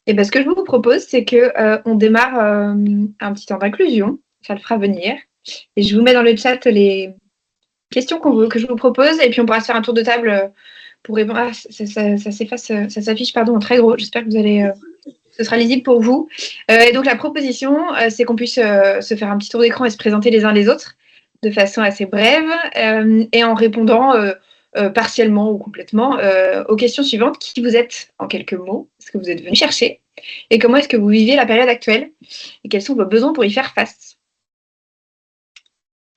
Et ben, ce que je vous propose, c'est que on démarre un petit temps d'inclusion. Ça le fera venir. Et je vous mets dans le chat les questions que je vous propose. Et puis, on pourra se faire un tour de table pour répondre. Ah, ça s'efface, ça s'affiche, pardon, en très gros. J'espère que vous allez, ce sera lisible pour vous. Et donc, la proposition, c'est qu'on puisse se faire un petit tour d'écran et se présenter les uns les autres de façon assez brève et en répondant partiellement ou complètement aux questions suivantes. Qui vous êtes en quelques mots? Ce que vous êtes venu chercher? Et comment est-ce que vous vivez la période actuelle? Et quels sont vos besoins pour y faire face?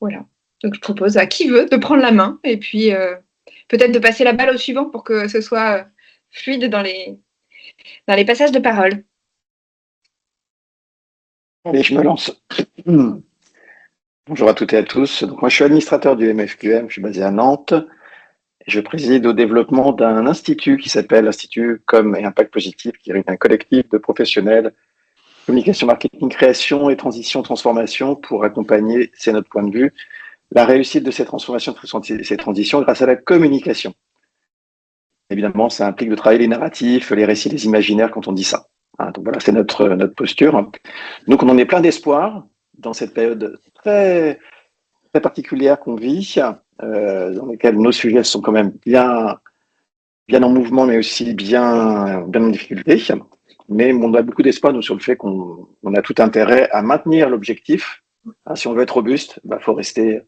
Voilà. Donc, je propose à qui veut de prendre la main et puis peut-être de passer la balle au suivant pour que ce soit fluide dans les passages de parole. Allez, je me lance. Bonjour à toutes et à tous. Donc, moi, je suis administrateur du MFQM, je suis basé à Nantes. Je préside au développement d'un institut qui s'appelle l'Institut Com et Impact Positif, qui est un collectif de professionnels, communication, marketing, création et transition, transformation pour accompagner, c'est notre point de vue, la réussite de ces transformations, ces transitions grâce à la communication. Évidemment, ça implique de travailler les narratifs, les récits, les imaginaires quand on dit ça. Donc voilà, c'est notre posture. Donc on en est plein d'espoir dans cette période très, très particulière qu'on vit, dans laquelle nos sujets sont quand même bien en mouvement, mais aussi bien en difficulté. Mais on a beaucoup d'espoir nous, sur le fait qu'on a tout intérêt à maintenir l'objectif. Si on veut être robuste, il faut rester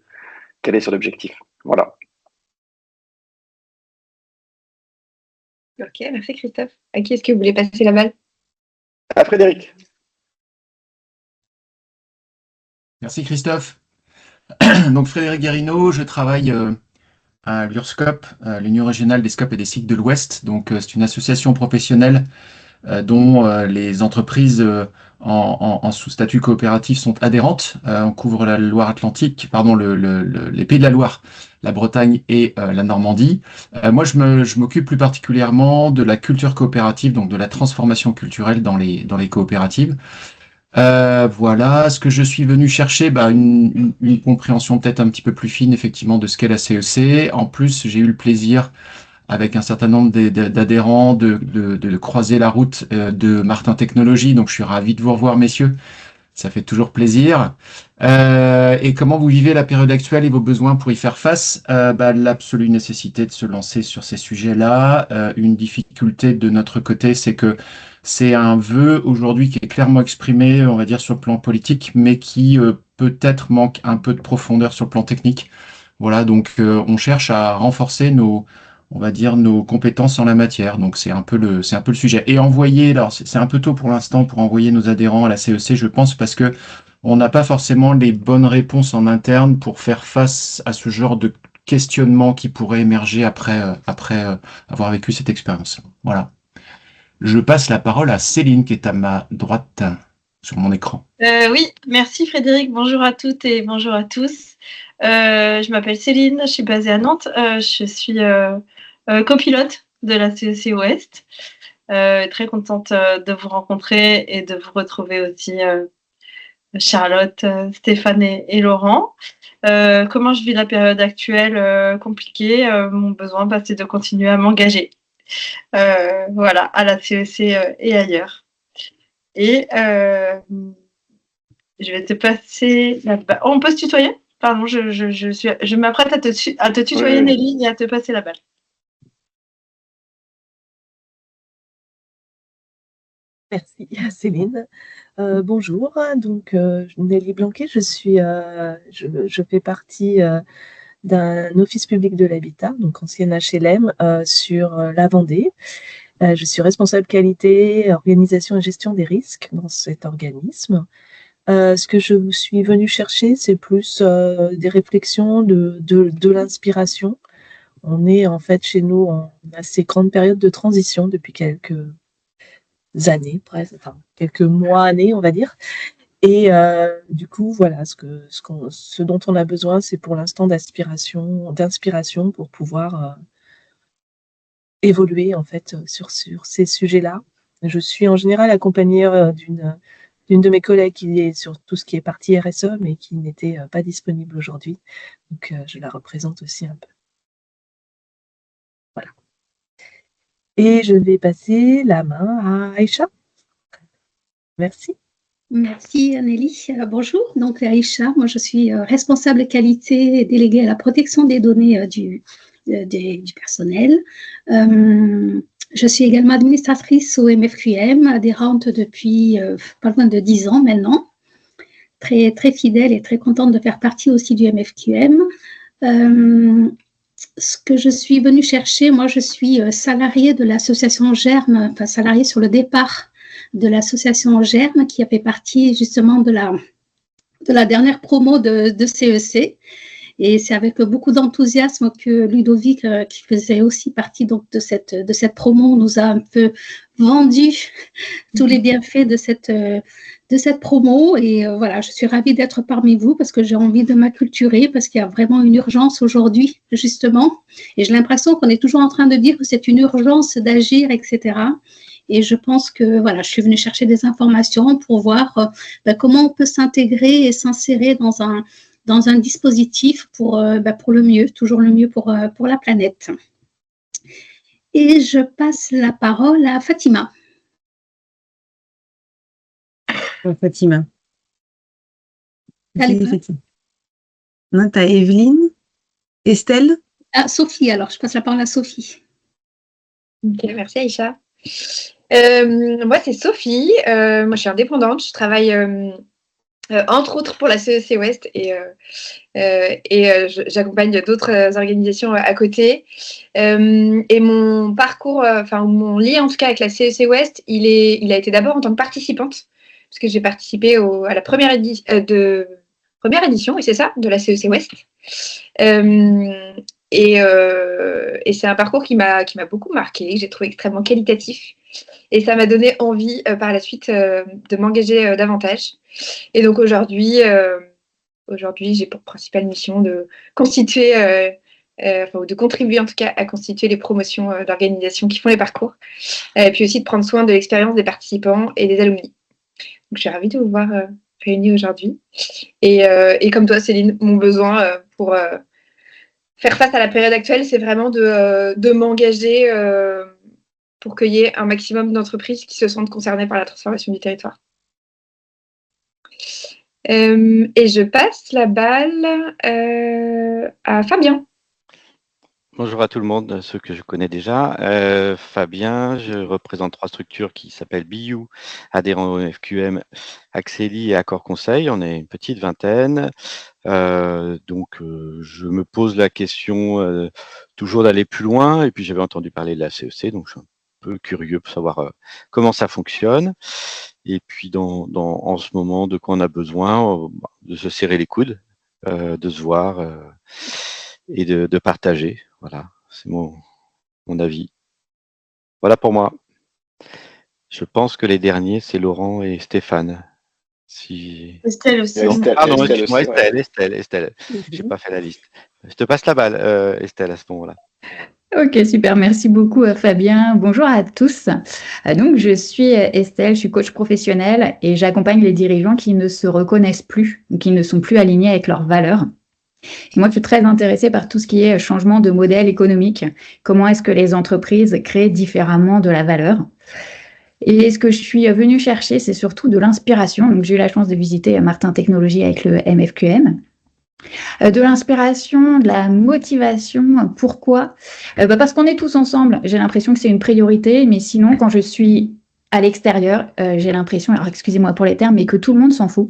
calé sur l'objectif. Voilà. Ok, merci Christophe. À qui est-ce que vous voulez passer la balle? À Frédéric. Merci Christophe. Donc Frédéric Guérino, je travaille à l'URSCOP, l'Union régionale des scopes et des cycles de l'Ouest. Donc c'est une association professionnelle dont les entreprises en sous-statut coopératif sont adhérentes. On couvre la Loire-Atlantique, pardon, les Pays de la Loire, la Bretagne et la Normandie. Moi, je m'occupe plus particulièrement de la culture coopérative, donc de la transformation culturelle dans les coopératives. Voilà, ce que je suis venu chercher, une compréhension peut-être un petit peu plus fine, effectivement, de ce qu'est la CEC. En plus, j'ai eu le plaisir, avec un certain nombre d'adhérents, de croiser la route de Martin Technologies. Donc, je suis ravi de vous revoir, messieurs. Ça fait toujours plaisir. Et comment vous vivez la période actuelle et vos besoins pour y faire face? L'absolue nécessité de se lancer sur ces sujets-là. Une difficulté de notre côté, c'est que c'est un vœu aujourd'hui qui est clairement exprimé, on va dire, sur le plan politique, mais qui peut-être manque un peu de profondeur sur le plan technique. Voilà, donc on cherche à renforcer on va dire, nos compétences en la matière. Donc c'est un peu le sujet. Et envoyer, alors c'est un peu tôt pour l'instant pour envoyer nos adhérents à la CEC, je pense, parce que on n'a pas forcément les bonnes réponses en interne pour faire face à ce genre de questionnement qui pourrait émerger après avoir vécu cette expérience. Voilà. Je passe la parole à Céline qui est à ma droite sur mon écran. Oui, merci Frédéric. Bonjour à toutes et bonjour à tous. Je m'appelle Céline, je suis basée à Nantes. Je suis copilote de la CEC Ouest. Très contente de vous rencontrer et de vous retrouver aussi, Charlotte, Stéphane et Laurent. Comment je vis la période actuelle compliquée? Mon besoin, c'est de continuer à m'engager. Voilà, à la CEC et ailleurs. Et je vais te passer la... Oh, on peut se tutoyer? Pardon, je m'apprête à te tutoyer, oui. Nelly, et à te passer la balle. Merci Céline. Bonjour, donc Nelly Blanquet, je fais partie d'un office public de l'habitat, donc ancienne HLM, sur la Vendée. Je suis responsable qualité, organisation et gestion des risques dans cet organisme. Ce que je suis venue chercher, c'est plus des réflexions, de l'inspiration. On est en fait chez nous en assez grande période de transition depuis quelques années, presque, enfin quelques mois, années, on va dire. Et du coup, voilà, ce dont on a besoin, c'est pour l'instant d'inspiration pour pouvoir évoluer en fait sur ces sujets-là. Je suis en général accompagnée d'une de mes collègues qui est sur tout ce qui est partie RSE, mais qui n'était pas disponible aujourd'hui. Donc, je la représente aussi un peu. Voilà. Et je vais passer la main à Aïcha. Merci. Merci Nelly. Bonjour, donc Aïcha, moi je suis responsable qualité et déléguée à la protection des données du personnel. Je suis également administratrice au MFQM, adhérente depuis pas loin de 10 ans maintenant. Très, très fidèle et très contente de faire partie aussi du MFQM. Ce que je suis venue chercher, moi je suis salariée de l'association Germe, enfin salariée sur le départ de l'association Germe qui a fait partie justement de la dernière promo de CEC. Et c'est avec beaucoup d'enthousiasme que Ludovic, qui faisait aussi partie donc de cette promo, nous a un peu vendu tous les bienfaits de cette promo. Et voilà, je suis ravie d'être parmi vous parce que j'ai envie de m'acculturer, parce qu'il y a vraiment une urgence aujourd'hui, justement. Et j'ai l'impression qu'on est toujours en train de dire que c'est une urgence d'agir, etc. Et je pense que voilà, je suis venue chercher des informations pour voir comment on peut s'intégrer et s'insérer dans un dispositif pour le mieux, toujours le mieux pour la planète. Et je passe la parole à Fatima. Fatima. Allez, Fatima. Non, tu as Evelyne, Estelle. Ah, Sophie, alors je passe la parole à Sophie. Ok, merci Aïcha. Moi, c'est Sophie. Moi, je suis indépendante. Je travaille entre autres pour la CEC Ouest et j'accompagne d'autres organisations à côté. Et mon parcours, mon lien en tout cas avec la CEC Ouest, il a été d'abord en tant que participante, parce que j'ai participé à la première édition, oui, c'est ça, de la CEC Ouest. Et c'est un parcours qui m'a beaucoup marqué, que j'ai trouvé extrêmement qualitatif. Et ça m'a donné envie par la suite de m'engager davantage. Et donc aujourd'hui, j'ai pour principale mission de constituer, de contribuer en tout cas à constituer les promotions d'organisations qui font les parcours. Et puis aussi de prendre soin de l'expérience des participants et des alumni. Donc je suis ravie de vous voir réunis aujourd'hui. Et comme toi, Céline, mon besoin pour faire face à la période actuelle, c'est vraiment de m'engager pour qu'il y ait un maximum d'entreprises qui se sentent concernées par la transformation du territoire. Et je passe la balle à Fabien. Bonjour à tout le monde, ceux que je connais déjà. Fabien, je représente 3 structures qui s'appellent BIU, adhérents au FQM, Axeli et Accord Conseil. On est une petite vingtaine. Donc, je me pose la question toujours d'aller plus loin. Et puis, j'avais entendu parler de la CEC, donc je suis un peu curieux pour savoir comment ça fonctionne. Et puis, en ce moment, de quoi on a besoin, de se serrer les coudes, de se voir et de partager. Voilà, c'est mon avis. Voilà pour moi. Je pense que les derniers, c'est Laurent et Stéphane. Estelle aussi. Pardon, excuse-moi, Estelle. J'ai pas fait la liste. Je te passe la balle, Estelle, à ce moment-là. Ok, super. Merci beaucoup, Fabien. Bonjour à tous. Donc, je suis Estelle, je suis coach professionnelle et j'accompagne les dirigeants qui ne se reconnaissent plus ou qui ne sont plus alignés avec leurs valeurs. Et moi, je suis très intéressée par tout ce qui est changement de modèle économique. Comment est-ce que les entreprises créent différemment de la valeur? Et ce que je suis venue chercher, c'est surtout de l'inspiration. Donc, j'ai eu la chance de visiter Martin Technologies avec le MFQM. De l'inspiration, de la motivation. Pourquoi? Parce qu'on est tous ensemble. J'ai l'impression que c'est une priorité, mais sinon, quand je suis à l'extérieur, j'ai l'impression, alors excusez-moi pour les termes, mais que tout le monde s'en fout.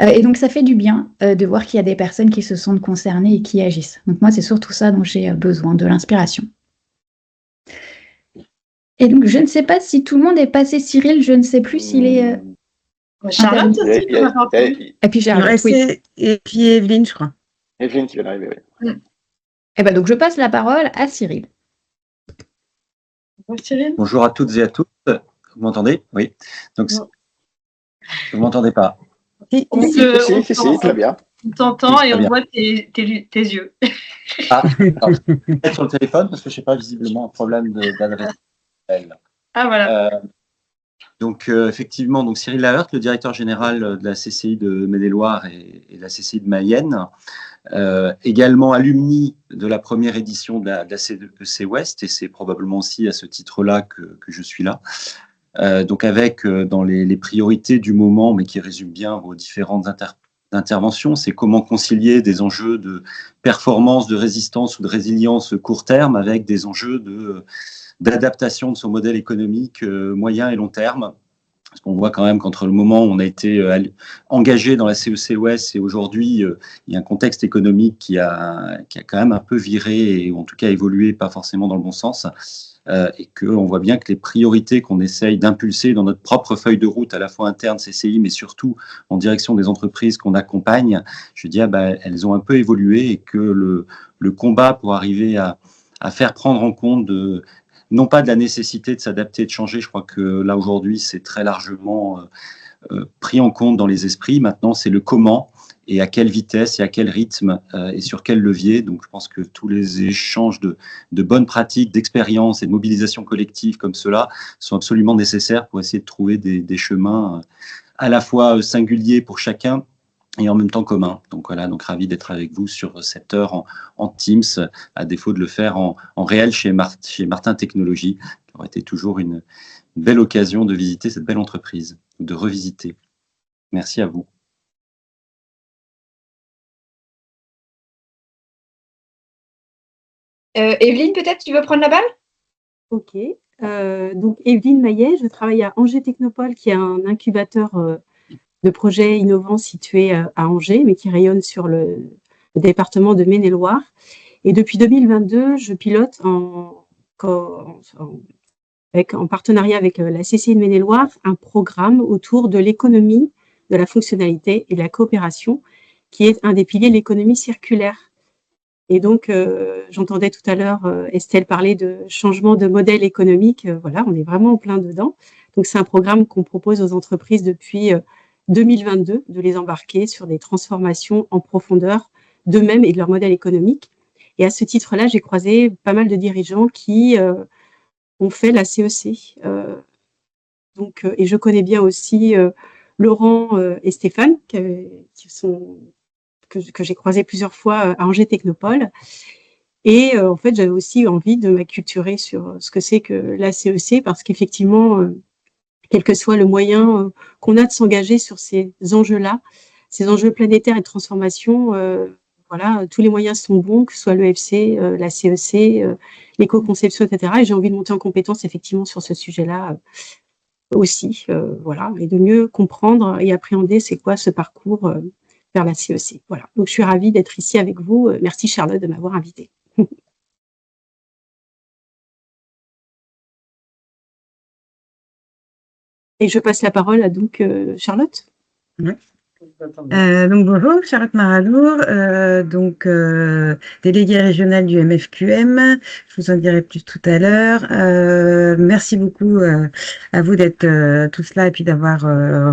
Et donc, ça fait du bien de voir qu'il y a des personnes qui se sentent concernées et qui agissent. Donc, moi, c'est surtout ça dont j'ai besoin, de l'inspiration. Et donc, je ne sais pas si tout le monde est passé. Cyril, je ne sais plus s'il est... Charlotte aussi, et puis Charlotte, oui. Et puis Evelyne, je crois. Evelyne qui vient d'arriver, oui. Et ben donc, je passe la parole à Cyril. Cyril. Bonjour à toutes et à tous. Vous m'entendez? Oui. Donc, vous m'entendez pas? Si, très bien. On t'entend et on voit tes yeux. Ah, alors, je vais être sur le téléphone parce que je sais pas, visiblement, un problème d'adresse. Ah, voilà. Donc, effectivement, donc Cyril Laheurt, le directeur général de la CCI de Maine-et-Loire et de la CCI de Mayenne, également alumni de la première édition de la CEC Ouest, et c'est probablement aussi à ce titre-là que je suis là. donc avec dans les priorités du moment, mais qui résument bien vos différentes interventions, c'est comment concilier des enjeux de performance, de résistance ou de résilience court terme avec des enjeux d'adaptation de son modèle économique moyen et long terme. Parce qu'on voit quand même qu'entre le moment où on a été engagé dans la CEC Ouest et aujourd'hui, il y a un contexte économique qui a quand même un peu viré, ou en tout cas évolué, pas forcément dans le bon sens. Et qu'on voit bien que les priorités qu'on essaye d'impulser dans notre propre feuille de route, à la fois interne CCI, mais surtout en direction des entreprises qu'on accompagne, je dis, elles ont un peu évolué et que le combat pour arriver à faire prendre en compte non pas de la nécessité de s'adapter, de changer, je crois que là aujourd'hui c'est très largement pris en compte dans les esprits. Maintenant c'est le comment et à quelle vitesse et à quel rythme et sur quel levier. Donc je pense que tous les échanges de bonnes pratiques, d'expérience et de mobilisation collective comme cela sont absolument nécessaires pour essayer de trouver des chemins à la fois singuliers pour chacun et en même temps commun. Donc voilà, donc ravi d'être avec vous sur cette heure en Teams, à défaut de le faire en réel chez Martin Technologies, qui aurait été toujours une belle occasion de visiter cette belle entreprise, de revisiter. Merci à vous. Evelyne, peut-être tu veux prendre la balle? Ok. Donc Evelyne Maillet, je travaille à Angers Technopole, qui est un incubateur de projets innovants situé à Angers, mais qui rayonne sur le département de Maine-et-Loire. Et depuis 2022, je pilote en partenariat avec la CCI de Maine-et-Loire un programme autour de l'économie, de la fonctionnalité et de la coopération, qui est un des piliers de l'économie circulaire. Et donc, j'entendais tout à l'heure Estelle parler de changement de modèle économique. Voilà, on est vraiment en plein dedans. Donc, c'est un programme qu'on propose aux entreprises depuis 2022, de les embarquer sur des transformations en profondeur d'eux-mêmes et de leur modèle économique. Et à ce titre-là, j'ai croisé pas mal de dirigeants qui ont fait la CEC. Et je connais bien aussi Laurent et Stéphane, que j'ai croisés plusieurs fois à Angers Technopole. Et en fait, j'avais aussi envie de m'acculturer sur ce que c'est que la CEC, parce qu'effectivement, quel que soit le moyen qu'on a de s'engager sur ces enjeux-là, ces enjeux planétaires et de transformation, voilà, tous les moyens sont bons, que ce soit l'EFC, la CEC, l'éco-conception, etc. Et j'ai envie de monter en compétence effectivement sur ce sujet-là aussi, voilà, et de mieux comprendre et appréhender c'est quoi ce parcours vers la CEC. Voilà. Donc je suis ravie d'être ici avec vous. Merci Charlotte de m'avoir invitée. Et je passe la parole à donc Charlotte. Oui. Donc bonjour, Charlotte Maradour, déléguée régionale du MFQM. Je vous en dirai plus tout à l'heure. Merci beaucoup à vous d'être tous là et puis d'avoir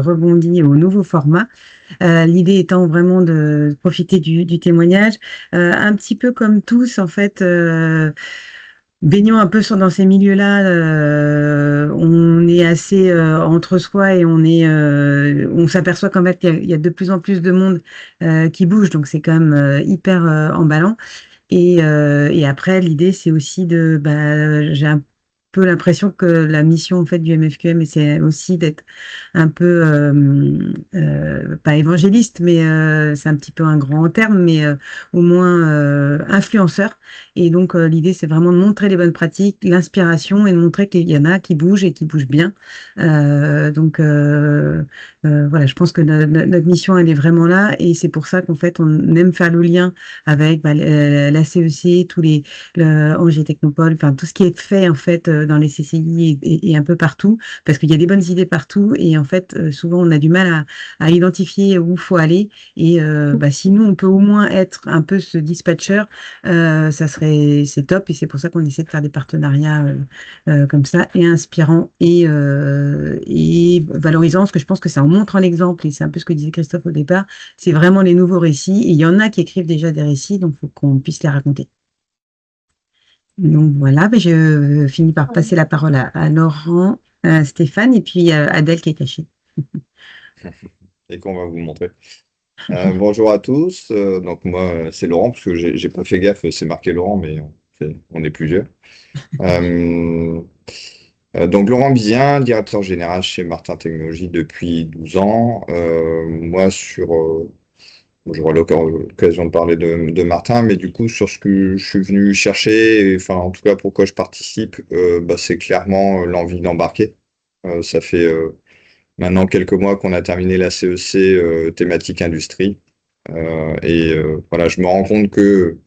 rebondi au nouveau format. L'idée étant vraiment de profiter du témoignage, un petit peu comme tous en fait. Baignant un peu dans ces milieux-là, on est assez entre soi et on s'aperçoit quand même qu'il y a de plus en plus de monde qui bouge, donc c'est quand même hyper emballant. Et après, l'idée c'est aussi j'ai un peu l'impression que la mission en fait du MFQM, c'est aussi d'être un peu pas évangéliste, mais c'est un petit peu un grand terme, mais au moins influenceur. Et donc l'idée c'est vraiment de montrer les bonnes pratiques, l'inspiration et de montrer qu'il y en a qui bougent et qui bougent bien. Voilà, je pense que notre mission elle est vraiment là et c'est pour ça qu'en fait on aime faire le lien avec la CEC, tous les Angers Technopole, enfin tout ce qui est fait en fait dans les CCI et un peu partout, parce qu'il y a des bonnes idées partout et en fait souvent on a du mal à identifier où faut aller et si nous on peut au moins être un peu ce dispatcher, c'est top et c'est pour ça qu'on essaie de faire des partenariats comme ça et inspirants et valorisants, parce que je pense que c'est en montrant l'exemple et c'est un peu ce que disait Christophe au départ, c'est vraiment les nouveaux récits et il y en a qui écrivent déjà des récits, donc il faut qu'on puisse les raconter. Donc voilà, je finis par passer la parole à Laurent, Stéphane et puis Adèle qui est cachée. Et qu'on va vous montrer. Bonjour à tous. Donc moi, c'est Laurent, parce que j'ai pas fait gaffe, c'est marqué Laurent, mais on est plusieurs. Donc Laurent Bizien, directeur général chez Martin Technologies depuis 12 ans. Moi, j'aurai l'occasion de parler de Martin, mais du coup, sur ce que je suis venu chercher, enfin, en tout cas, pourquoi je participe, c'est clairement l'envie d'embarquer. Ça fait maintenant quelques mois qu'on a terminé la CEC thématique industrie. Voilà, je me rends compte que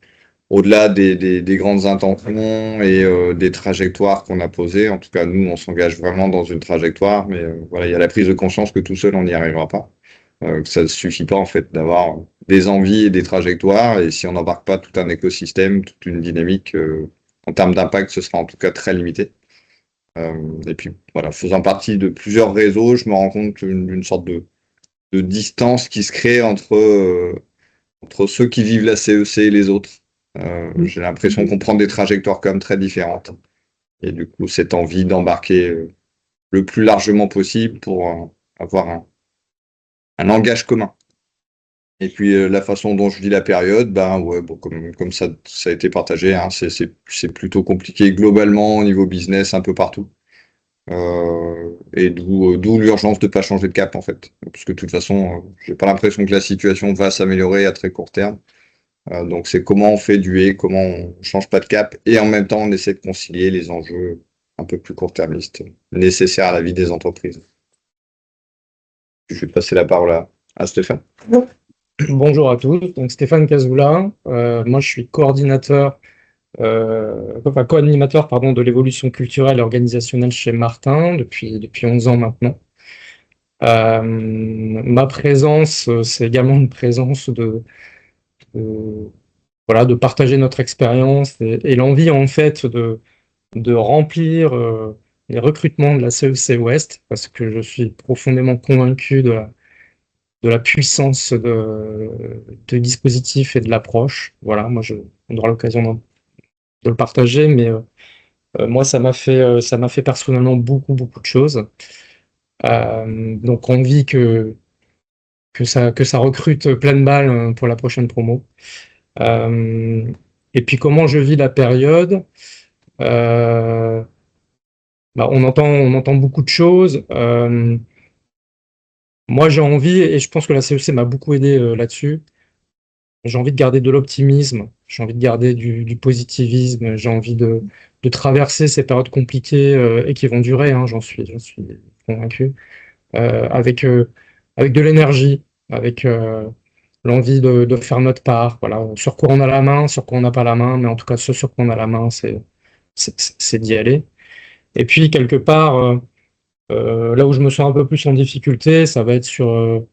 au-delà des grandes intentions et des trajectoires qu'on a posées, en tout cas, nous, on s'engage vraiment dans une trajectoire, mais voilà, il y a la prise de conscience que tout seul, on n'y arrivera pas. Que ça ne suffit pas, en fait, d'avoir des envies et des trajectoires, et si on n'embarque pas tout un écosystème, toute une dynamique, en termes d'impact, ce sera en tout cas très limité. Et puis, voilà, faisant partie de plusieurs réseaux, je me rends compte d'une sorte de distance qui se crée entre ceux qui vivent la CEC et les autres. J'ai l'impression qu'on prend des trajectoires quand même très différentes. Et du coup, cette envie d'embarquer le plus largement possible pour avoir un langage commun. Et puis, la façon dont je vis la période, comme ça a été partagé, hein, c'est plutôt compliqué globalement au niveau business un peu partout. Et d'où l'urgence de ne pas changer de cap, en fait. Parce que de toute façon, j'ai pas l'impression que la situation va s'améliorer à très court terme. Donc c'est comment on fait du et, comment on change pas de cap, et en même temps on essaie de concilier les enjeux un peu plus court-termistes nécessaires à la vie des entreprises. Je vais passer la parole à Stéphane. Bonjour à tous, donc Stéphane Cazoula, moi je suis co-animateur de l'évolution culturelle et organisationnelle chez Martin depuis 11 ans maintenant. Ma présence, c'est également une présence de partager notre expérience et l'envie en fait de remplir les recrutements de la CEC Ouest, parce que je suis profondément convaincu de la puissance de dispositif et de l'approche. Voilà, moi on aura l'occasion de le partager, mais moi ça m'a fait personnellement beaucoup de choses. Donc envie que ça recrute plein de balles pour la prochaine promo. Et puis comment je vis la période, on entend beaucoup de choses. Moi j'ai envie, et je pense que la CEC m'a beaucoup aidé là-dessus, j'ai envie de garder de l'optimisme, j'ai envie de garder du positivisme, j'ai envie de traverser ces périodes compliquées et qui vont durer, hein, j'en suis convaincu, avec de l'énergie, avec l'envie de faire notre part, voilà, sur quoi on a la main, sur quoi on n'a pas la main, mais en tout cas ce sur quoi on a la main, c'est d'y aller. Et puis quelque part, là où je me sens un peu plus en difficulté, ça va être sur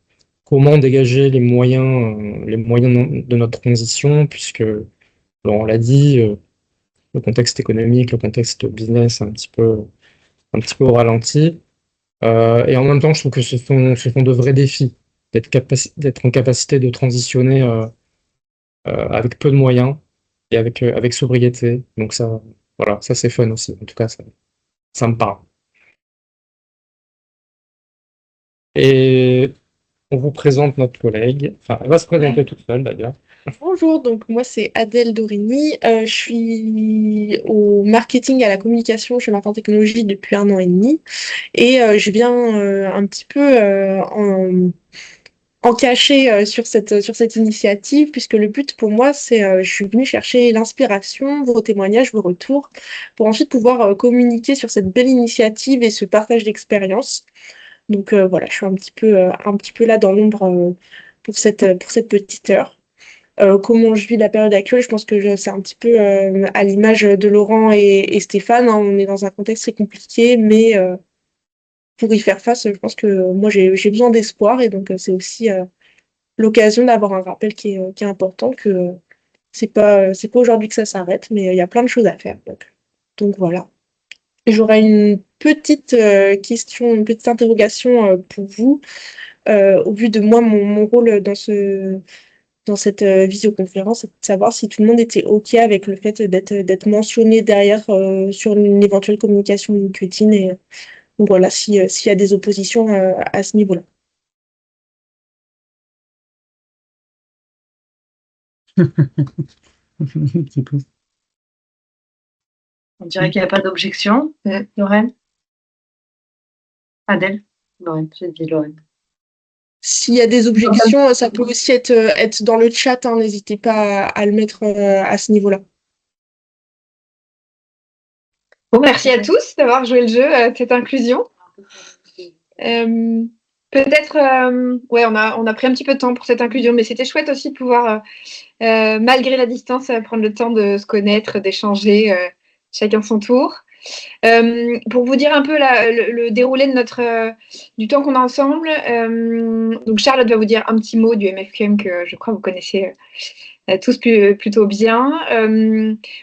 comment dégager les moyens de notre transition, puisque on l'a dit, le contexte économique, le contexte business est un petit peu au ralenti. Et en même temps, je trouve que ce sont de vrais défis d'être en capacité de transitionner avec peu de moyens et avec sobriété. Donc ça, voilà, ça c'est fun aussi. En tout cas, ça me parle. Et on vous présente notre collègue. Enfin, elle va se présenter toute seule d'ailleurs. Bonjour, donc moi c'est Adèle Dorigny, je suis au marketing et à la communication chez Martin Technologies depuis 1 an et demi et je viens un petit peu en cacher sur cette initiative, puisque le but pour moi c'est je suis venue chercher l'inspiration, vos témoignages, vos retours, pour ensuite pouvoir communiquer sur cette belle initiative et ce partage d'expérience. Donc voilà, je suis un petit peu là dans l'ombre pour cette petite heure. Comment je vis la période actuelle, je pense que c'est un petit peu à l'image de Laurent et Stéphane, hein, on est dans un contexte très compliqué, mais pour y faire face, je pense que moi j'ai besoin d'espoir, et donc c'est aussi l'occasion d'avoir un rappel qui est important, que c'est pas aujourd'hui que ça s'arrête, mais il y a plein de choses à faire. Donc voilà. J'aurais une petite question, une petite interrogation pour vous, au vu de moi, mon rôle dans cette visioconférence, c'est de savoir si tout le monde était OK avec le fait d'être mentionné derrière sur une éventuelle communication LinkedIn, et donc voilà, s'il y a des oppositions à ce niveau-là. On dirait qu'il n'y a pas d'objection. Lorraine ? Adèle? Lorraine, j'ai dit Lorraine. S'il y a des objections, ça peut aussi être dans le chat, hein, n'hésitez pas à le mettre à ce niveau-là. Bon, merci à tous d'avoir joué le jeu, cette inclusion. Peut-être, ouais, on a pris un petit peu de temps pour cette inclusion, mais c'était chouette aussi de pouvoir, malgré la distance, prendre le temps de se connaître, d'échanger, chacun son tour. Pour vous dire un peu le déroulé de du temps qu'on a ensemble, donc Charlotte va vous dire un petit mot du MFQM que je crois vous connaissez tous plutôt bien.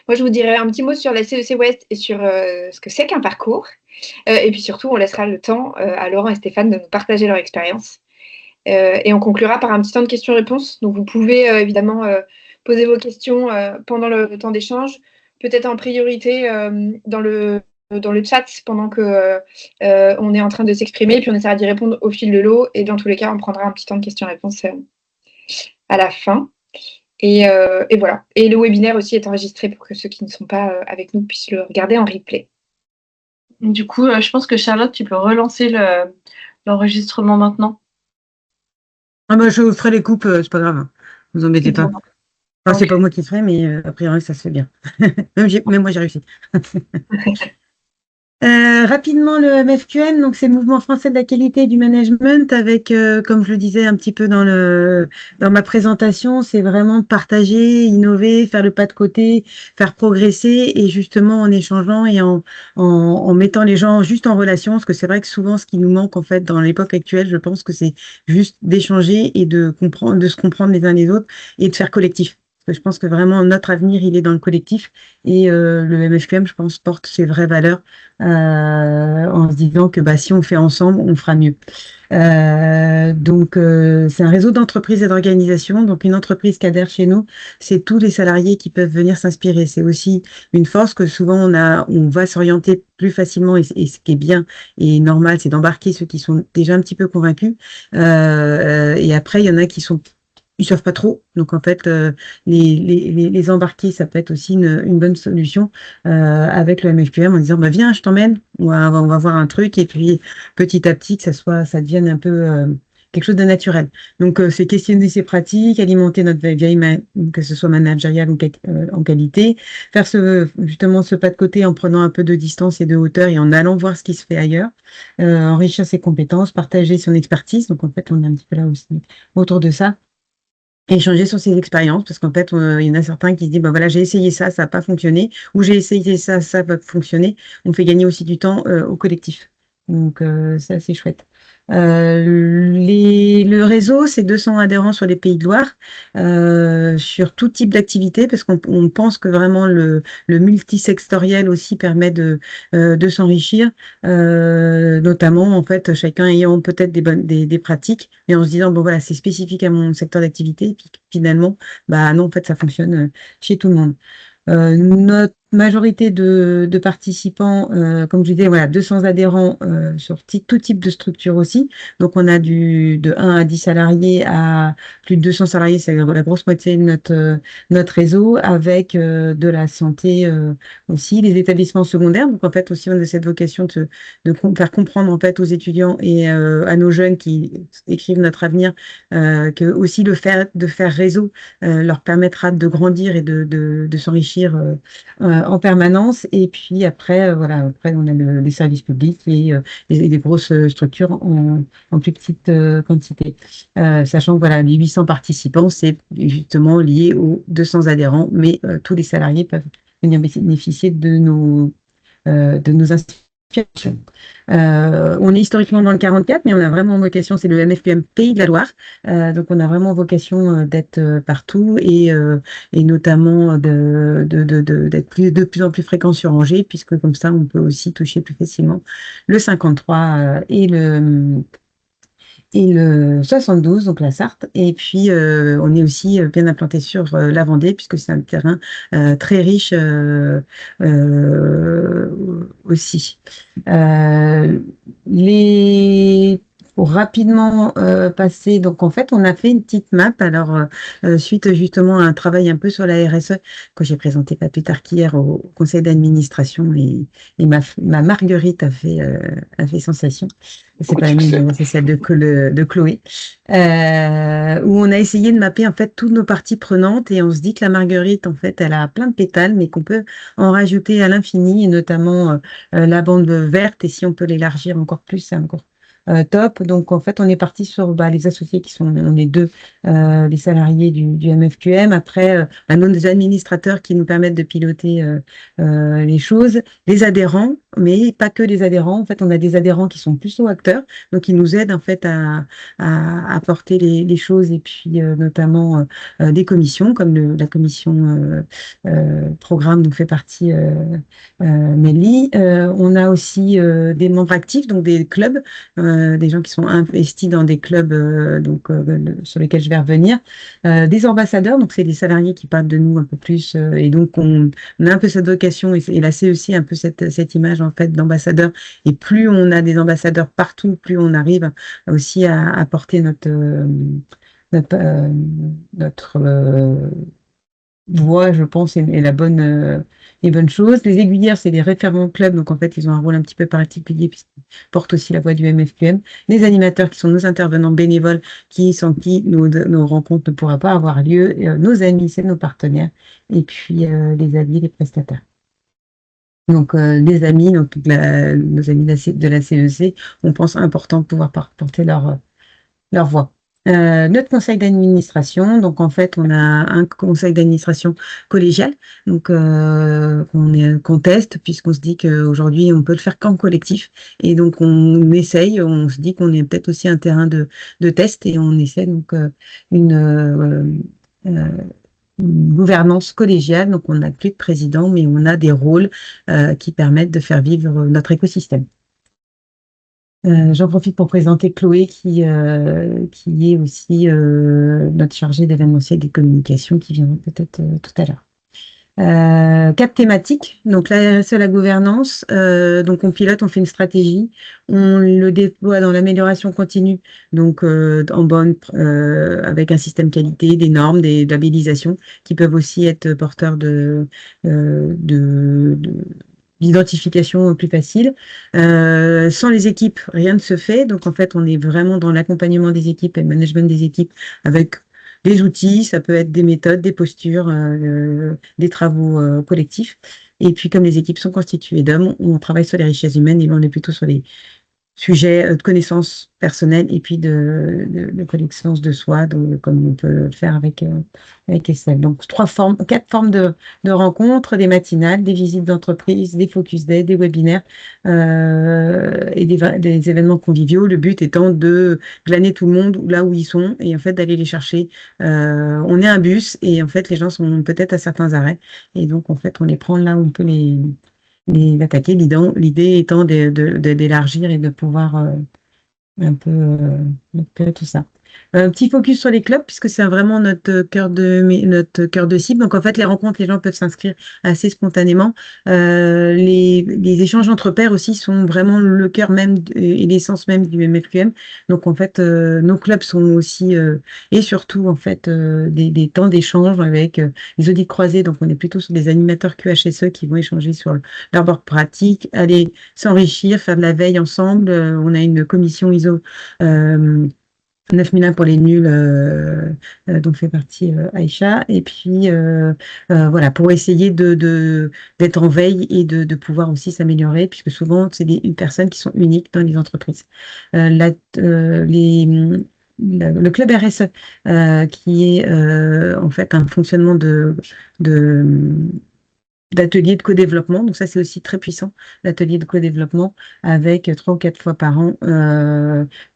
Moi, je vous dirai un petit mot sur la CEC Ouest et sur ce que c'est qu'un parcours. Et puis surtout, on laissera le temps à Laurent et Stéphane de nous partager leur expérience. Et on conclura par un petit temps de questions-réponses. Donc, vous pouvez évidemment poser vos questions pendant le temps d'échange, peut-être en priorité dans le chat pendant que on est en train de s'exprimer, puis on essaiera d'y répondre au fil de l'eau. Et dans tous les cas, on prendra un petit temps de questions-réponses à la fin. Et voilà. Et le webinaire aussi est enregistré pour que ceux qui ne sont pas avec nous puissent le regarder en replay. Du coup, je pense que Charlotte, tu peux relancer l'enregistrement maintenant. Ah bah, je ferai les coupes, c'est pas grave. Vous embêtez pas. Enfin, c'est pas moi qui le ferai, mais a priori, ça se fait bien. Même moi, j'ai réussi. Rapidement, le MFQM, donc c'est le Mouvement français de la qualité et du management, avec, comme je le disais un petit peu dans ma présentation, c'est vraiment partager, innover, faire le pas de côté, faire progresser, et justement en échangeant et en mettant les gens juste en relation, parce que c'est vrai que souvent ce qui nous manque en fait dans l'époque actuelle, je pense que c'est juste d'échanger et de se comprendre les uns les autres et de faire collectif. Je pense que vraiment notre avenir, il est dans le collectif, et le MFQM, je pense, porte ses vraies valeurs en se disant que si on fait ensemble, on fera mieux. Donc, c'est un réseau d'entreprises et d'organisations. Donc, une entreprise qui adhère chez nous, c'est tous les salariés qui peuvent venir s'inspirer. C'est aussi une force que souvent on va s'orienter plus facilement, et ce qui est bien et normal, c'est d'embarquer ceux qui sont déjà un petit peu convaincus. Et après, il y en a qui ils savent pas trop, donc en fait les embarquer, ça peut être aussi une bonne solution avec le MFQM, en disant viens, je t'emmène, on va voir un truc, et puis petit à petit que ça devienne un peu quelque chose de naturel. Donc c'est questionner ses pratiques, alimenter notre veille, que ce soit managériale ou en qualité, faire justement ce pas de côté en prenant un peu de distance et de hauteur et en allant voir ce qui se fait ailleurs, enrichir ses compétences, partager son expertise. Donc en fait on est un petit peu là aussi autour de ça. Échanger sur ses expériences, parce qu'en fait, il y en a certains qui se disent, voilà, j'ai essayé ça n'a pas fonctionné, ou j'ai essayé ça va fonctionner. On fait gagner aussi du temps au collectif. Donc, c'est assez chouette. Le réseau, c'est 200 adhérents sur les Pays de Loire, sur tout type d'activité, parce qu'on pense que vraiment le multisectoriel aussi permet de s'enrichir, notamment en fait chacun ayant peut-être des pratiques, mais en se disant voilà, c'est spécifique à mon secteur d'activité, et puis finalement non, en fait ça fonctionne chez tout le monde. Notre majorité de participants, comme je disais, voilà, 200 adhérents sur tout type de structure aussi. Donc, on a de 1 à 10 salariés à plus de 200 salariés, c'est la grosse moitié de notre réseau, avec de la santé aussi, les établissements secondaires. Donc, en fait, aussi, on a cette vocation de faire comprendre en fait aux étudiants et à nos jeunes qui écrivent notre avenir que aussi de faire réseau leur permettra de grandir et de s'enrichir en permanence. Et puis après, après on a les services publics et les grosses structures en plus petite quantité. Sachant que les 800 participants, c'est justement lié aux 200 adhérents, mais tous les salariés peuvent venir bénéficier de nos institutions. On est historiquement dans le 44, mais on a vraiment vocation, c'est le MFQM Pays de la Loire, donc on a vraiment vocation d'être partout et notamment d'être de plus en plus fréquent sur Angers, puisque comme ça on peut aussi toucher plus facilement le 53 et le 72, donc la Sarthe. Et puis, on est aussi bien implanté sur la Vendée, puisque c'est un terrain très riche aussi. pour rapidement passer. Donc en fait, on a fait une petite map. Alors suite justement à un travail un peu sur la RSE que j'ai présenté pas plus tard qu'hier au conseil d'administration et ma Marguerite a fait sensation. C'est pas la mienne, c'est celle de Chloé, où on a essayé de mapper en fait toutes nos parties prenantes et on se dit que la Marguerite en fait elle a plein de pétales mais qu'on peut en rajouter à l'infini et notamment la bande verte et si on peut l'élargir encore plus c'est encore top. Donc en fait on est parti sur les associés qui sont on est deux les salariés du MFQM, après nos administrateurs qui nous permettent de piloter les choses, les adhérents, mais pas que les adhérents. En fait, on a des adhérents qui sont plutôt acteurs, donc ils nous aident en fait à porter les choses et puis notamment des commissions comme la commission programme dont fait partie Nelly. On a aussi des membres actifs, donc des clubs, des gens qui sont investis dans des clubs sur lesquels je vais revenir, des ambassadeurs, donc c'est des salariés qui parlent de nous un peu plus et donc on a un peu cette vocation et la CEC un peu cette image en fait d'ambassadeur et plus on a des ambassadeurs partout, plus on arrive aussi à porter notre voix, je pense, et les bonnes choses. Les aiguillères, c'est des référents club, donc en fait, ils ont un rôle un petit peu particulier puisqu'ils portent aussi la voix du MFQM. Les animateurs qui sont nos intervenants bénévoles, sans qui nos rencontres ne pourraient pas avoir lieu. Nos amis, c'est nos partenaires. Et puis les alliés, les prestataires. Donc les amis, nos amis de la CEC, on pense important de pouvoir porter leur voix. Notre conseil d'administration, donc en fait on a un conseil d'administration collégial, donc qu'on teste puisqu'on se dit qu'aujourd'hui on peut le faire qu'en collectif et donc on essaye, on se dit qu'on est peut-être aussi un terrain de test et on essaie donc une gouvernance collégiale, donc on n'a plus de président mais on a des rôles qui permettent de faire vivre notre écosystème. J'en profite pour présenter Chloé qui est aussi notre chargée d'événementiel et de communication qui viendra peut-être tout à l'heure. 4 thématiques, donc la RSE, la gouvernance, donc on pilote, on fait une stratégie, on le déploie dans l'amélioration continue, donc avec un système qualité, des normes, des labellisations qui peuvent aussi être porteurs d'identification plus facile. Sans les équipes, rien ne se fait. Donc, en fait, on est vraiment dans l'accompagnement des équipes et le management des équipes avec des outils. Ça peut être des méthodes, des postures, des travaux collectifs. Et puis, comme les équipes sont constituées d'hommes, on travaille sur les richesses humaines et là, on est plutôt sur les sujets de connaissances personnelles et puis de connaissance de soi, comme on peut le faire avec Estelle. Donc 4 formes de rencontres, des matinales, des visites d'entreprise, des focus day, des webinaires et des événements conviviaux. Le but étant de glaner tout le monde là où ils sont et en fait d'aller les chercher. On est un bus et en fait les gens sont peut-être à certains arrêts et donc en fait on les prend là où on peut les attaquer. L'idée étant d'élargir et de pouvoir un peu tout ça. Petit focus sur les clubs puisque c'est vraiment notre cœur de cible. Donc en fait les rencontres, les gens peuvent s'inscrire assez spontanément. Les échanges entre pairs aussi sont vraiment le cœur même et l'essence même du MFQM. Donc en fait nos clubs sont aussi et surtout en fait des temps d'échange avec les audits croisés. Donc on est plutôt sur des animateurs QHSE qui vont échanger sur leur bord pratique, aller s'enrichir, faire de la veille ensemble. On a une commission ISO 9001 pour les nuls, dont fait partie Aïcha, et puis voilà, pour essayer d'être en veille et de pouvoir aussi s'améliorer, puisque souvent c'est des personnes qui sont uniques dans les entreprises. Le club RSE, qui est en fait un fonctionnement d'ateliers de co-développement, donc ça c'est aussi très puissant, l'atelier de co-développement avec 3 ou 4 fois par an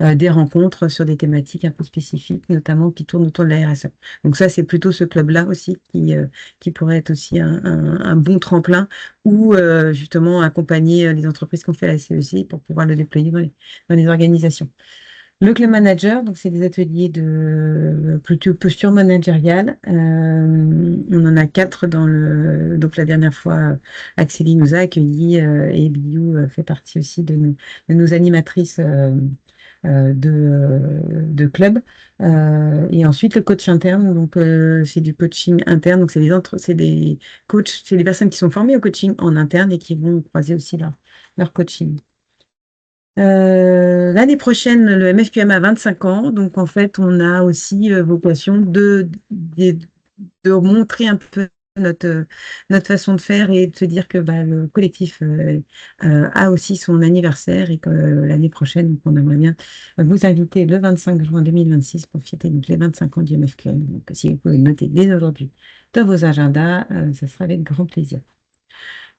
des rencontres sur des thématiques un peu spécifiques, notamment qui tournent autour de la RSE. Donc ça c'est plutôt ce club-là aussi qui pourrait être aussi un bon tremplin ou justement accompagner les entreprises qui ont fait la CEC pour pouvoir le déployer dans les organisations. Le club manager, donc c'est des ateliers de plutôt posture managériale. On en a 4 donc la dernière fois, Axélie nous a accueillis et Biou fait partie aussi de nos animatrices de clubs. Et ensuite, le coach interne, donc c'est du coaching interne, donc c'est des coachs, c'est des personnes qui sont formées au coaching en interne et qui vont croiser aussi leur coaching. L'année prochaine, le MFQM a 25 ans, donc en fait, on a aussi vocation de montrer un peu notre façon de faire et de se dire que le collectif a aussi son anniversaire et que l'année prochaine, on aimerait bien vous inviter le 25 juin 2026 pour fêter donc, les 25 ans du MFQM. Donc, si vous pouvez le noter dès aujourd'hui dans vos agendas, ça sera avec grand plaisir.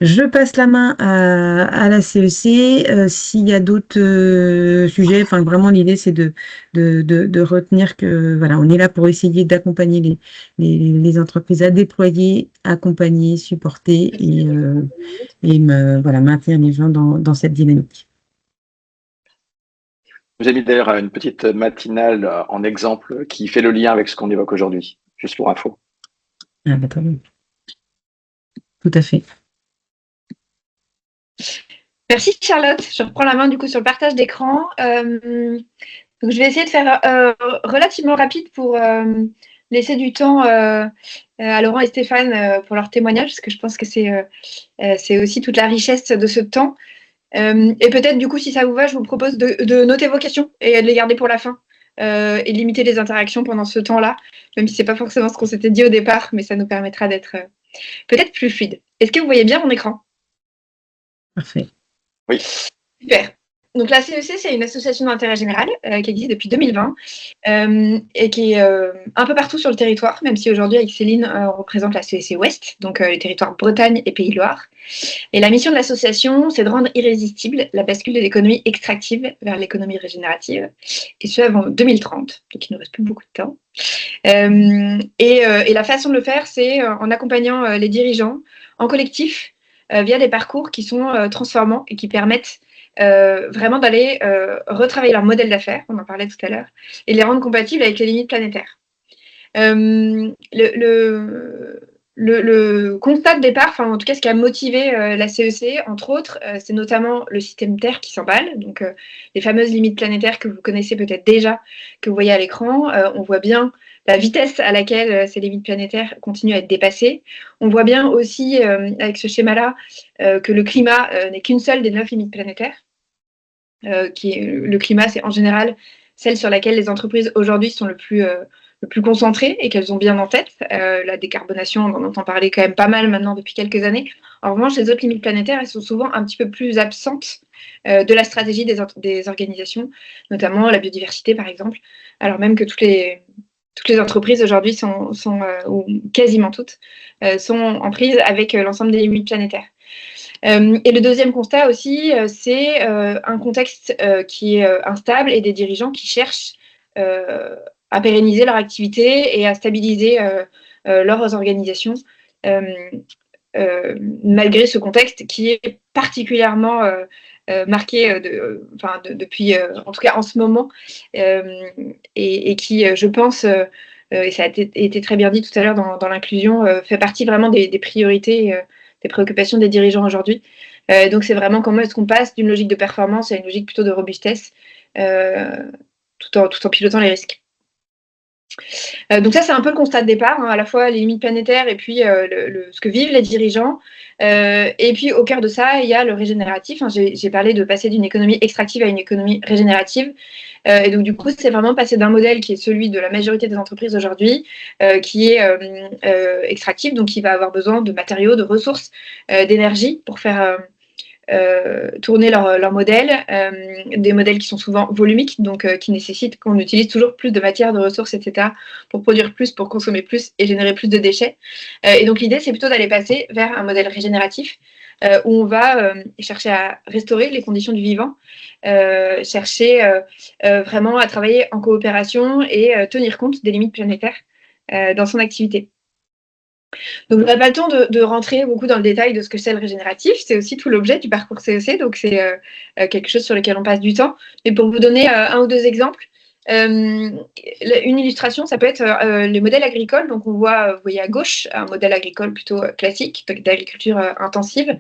Je passe la main à la CEC. S'il y a d'autres sujets, enfin vraiment l'idée c'est de retenir que voilà, on est là pour essayer d'accompagner les entreprises à déployer, accompagner, supporter et voilà, maintenir les gens dans cette dynamique. Vous avez mis d'ailleurs une petite matinale en exemple qui fait le lien avec ce qu'on évoque aujourd'hui, juste pour info. Ah, bah, très bien. Tout à fait. Merci Charlotte. Je reprends la main du coup sur le partage d'écran. Donc je vais essayer de faire relativement rapide pour laisser du temps à Laurent et Stéphane pour leur témoignage, parce que je pense que c'est aussi toute la richesse de ce temps. Et peut-être du coup, si ça vous va, je vous propose de noter vos questions et de les garder pour la fin et limiter les interactions pendant ce temps-là, même si c'est pas forcément ce qu'on s'était dit au départ, mais ça nous permettra d'être peut-être plus fluide. Est-ce que vous voyez bien mon écran ? Parfait. Oui. Super. Donc la CEC, c'est une association d'intérêt général qui existe depuis 2020 et qui est un peu partout sur le territoire, même si aujourd'hui avec Céline, on représente la CEC Ouest, donc les territoires Bretagne et Pays de Loire. Et la mission de l'association, c'est de rendre irrésistible la bascule de l'économie extractive vers l'économie régénérative, et ce avant 2030, donc il ne nous reste plus beaucoup de temps. Et la façon de le faire, c'est en accompagnant les dirigeants en collectif via des parcours qui sont transformants et qui permettent vraiment d'aller retravailler leur modèle d'affaires, on en parlait tout à l'heure, et les rendre compatibles avec les limites planétaires. Le constat de départ, enfin en tout cas ce qui a motivé la CEC, entre autres, c'est notamment le système Terre qui s'emballe, donc les fameuses limites planétaires que vous connaissez peut-être déjà, que vous voyez à l'écran. On voit bien la vitesse à laquelle ces limites planétaires continuent à être dépassées. On voit bien aussi avec ce schéma-là que le climat n'est qu'une seule des 9 limites planétaires. Le climat, c'est en général celle sur laquelle les entreprises aujourd'hui sont le plus concentrées et qu'elles ont bien en tête. La décarbonation, on en entend parler quand même pas mal maintenant depuis quelques années. En revanche, les autres limites planétaires, elles sont souvent un petit peu plus absentes de la stratégie des organisations, notamment la biodiversité par exemple, alors même que toutes les entreprises aujourd'hui ou quasiment toutes, sont en prise avec l'ensemble des limites planétaires. Et le deuxième constat aussi, c'est un contexte qui est instable et des dirigeants qui cherchent à pérenniser leur activité et à stabiliser leurs organisations, malgré ce contexte qui est particulièrement marqué depuis, en tout cas en ce moment, et qui, je pense, et ça a été très bien dit tout à l'heure dans l'inclusion, fait partie vraiment des priorités, des préoccupations des dirigeants aujourd'hui. Donc c'est vraiment comment est-ce qu'on passe d'une logique de performance à une logique plutôt de robustesse, tout en pilotant les risques. Donc ça, c'est un peu le constat de départ, hein, à la fois les limites planétaires et puis ce que vivent les dirigeants. Et puis au cœur de ça, il y a le régénératif. Hein. J'ai parlé de passer d'une économie extractive à une économie régénérative. Et donc du coup, c'est vraiment passer d'un modèle qui est celui de la majorité des entreprises aujourd'hui, qui est extractif, donc qui va avoir besoin de matériaux, de ressources, d'énergie pour faire tourner leur modèle, des modèles qui sont souvent volumiques, donc qui nécessitent qu'on utilise toujours plus de matières, de ressources, etc., pour produire plus, pour consommer plus et générer plus de déchets. Et donc l'idée, c'est plutôt d'aller passer vers un modèle régénératif, où on va chercher à restaurer les conditions du vivant, chercher vraiment à travailler en coopération et tenir compte des limites planétaires dans son activité. Donc, je n'aurai pas le temps de rentrer beaucoup dans le détail de ce que c'est le régénératif. C'est aussi tout l'objet du parcours CEC, donc c'est quelque chose sur lequel on passe du temps. Mais pour vous donner un ou deux exemples, Une illustration, ça peut être les modèles agricoles. Donc, on voit, vous voyez à gauche, un modèle agricole plutôt classique, d'agriculture intensive.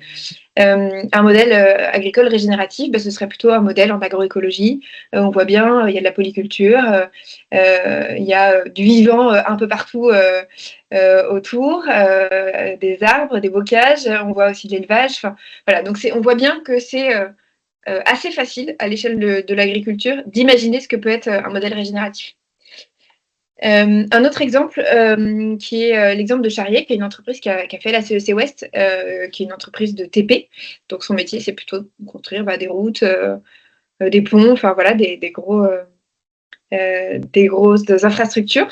Un modèle agricole régénératif, ce serait plutôt un modèle en agroécologie. On voit bien, il y a de la polyculture, il y a du vivant un peu partout autour, des arbres, des bocages. On voit aussi de l'élevage. Enfin, voilà, donc on voit bien que c'est assez facile à l'échelle de l'agriculture d'imaginer ce que peut être un modèle régénératif. Un autre exemple qui est l'exemple de Charrier, qui est une entreprise qui a fait la CEC Ouest, qui est une entreprise de TP. Donc son métier, c'est plutôt de construire des routes, des ponts, enfin voilà, des grosses infrastructures,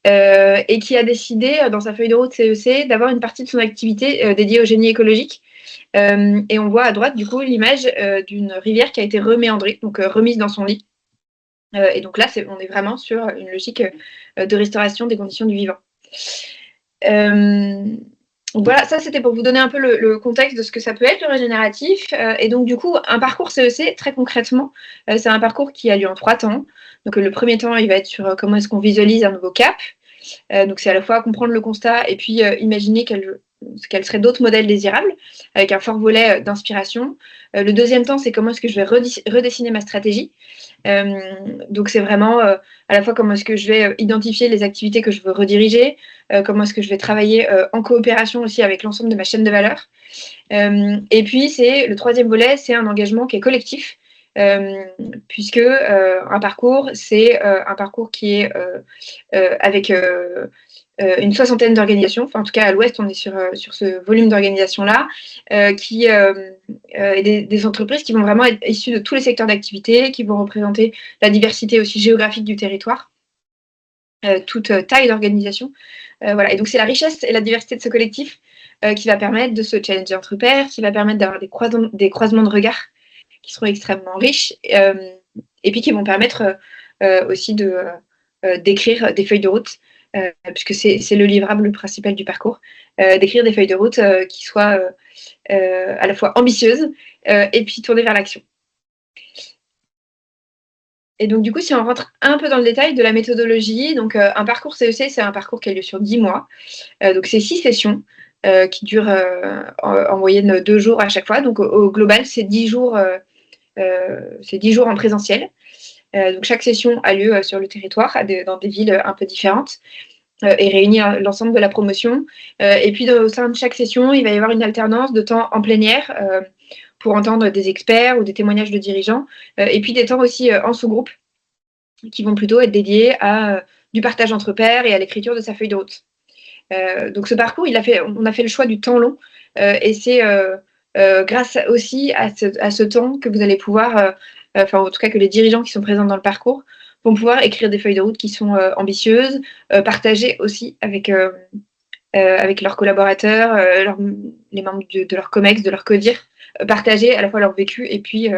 et qui a décidé dans sa feuille de route CEC d'avoir une partie de son activité dédiée au génie écologique. Et on voit à droite, du coup, l'image d'une rivière qui a été reméandrée, donc remise dans son lit. Et donc là, on est vraiment sur une logique de restauration des conditions du vivant. Voilà, ça c'était pour vous donner un peu le contexte de ce que ça peut être le régénératif. Et donc du coup, un parcours CEC, très concrètement, c'est un parcours qui a lieu en 3 temps. Donc le premier temps, il va être sur comment est-ce qu'on visualise un nouveau cap. Donc c'est à la fois comprendre le constat et puis imaginer quels seraient d'autres modèles désirables, avec un fort volet d'inspiration. Le deuxième temps, c'est comment est-ce que je vais redessiner ma stratégie. Donc c'est vraiment à la fois comment est-ce que je vais identifier les activités que je veux rediriger, comment est-ce que je vais travailler en coopération aussi avec l'ensemble de ma chaîne de valeur. Et puis le troisième volet, c'est un engagement qui est collectif, puisque un parcours, c'est un parcours qui est avec une 60aine d'organisations. Enfin, en tout cas, à l'Ouest, on est sur ce volume d'organisation-là, et des entreprises qui vont vraiment être issues de tous les secteurs d'activité, qui vont représenter la diversité aussi géographique du territoire, toute taille d'organisation. Voilà. Et donc, c'est la richesse et la diversité de ce collectif qui va permettre de se challenger entre pairs, qui va permettre d'avoir des croisements de regards qui seront extrêmement riches, et puis qui vont permettre aussi d'écrire des feuilles de route, puisque c'est le livrable principal du parcours, d'écrire des feuilles de route qui soient à la fois ambitieuses et puis tournées vers l'action. Et donc, du coup, si on rentre un peu dans le détail de la méthodologie, donc un parcours CEC, c'est un parcours qui a lieu sur 10 mois. Donc, c'est 6 sessions qui durent en moyenne 2 jours à chaque fois. Donc, au global, c'est 10 jours, en présentiel. Donc, chaque session a lieu sur le territoire, dans des villes un peu différentes, et réunit l'ensemble de la promotion. Et puis, au sein de chaque session, il va y avoir une alternance de temps en plein air pour entendre des experts ou des témoignages de dirigeants, et puis des temps aussi en sous-groupe qui vont plutôt être dédiés à du partage entre pairs et à l'écriture de sa feuille de route. Donc, ce parcours, on a fait le choix du temps long, et c'est grâce aussi à ce temps que vous allez pouvoir, enfin en tout cas que les dirigeants qui sont présents dans le parcours vont pouvoir écrire des feuilles de route qui sont ambitieuses, partager aussi avec leurs collaborateurs, les membres de leur COMEX, de leur CODIR, partager à la fois leur vécu et puis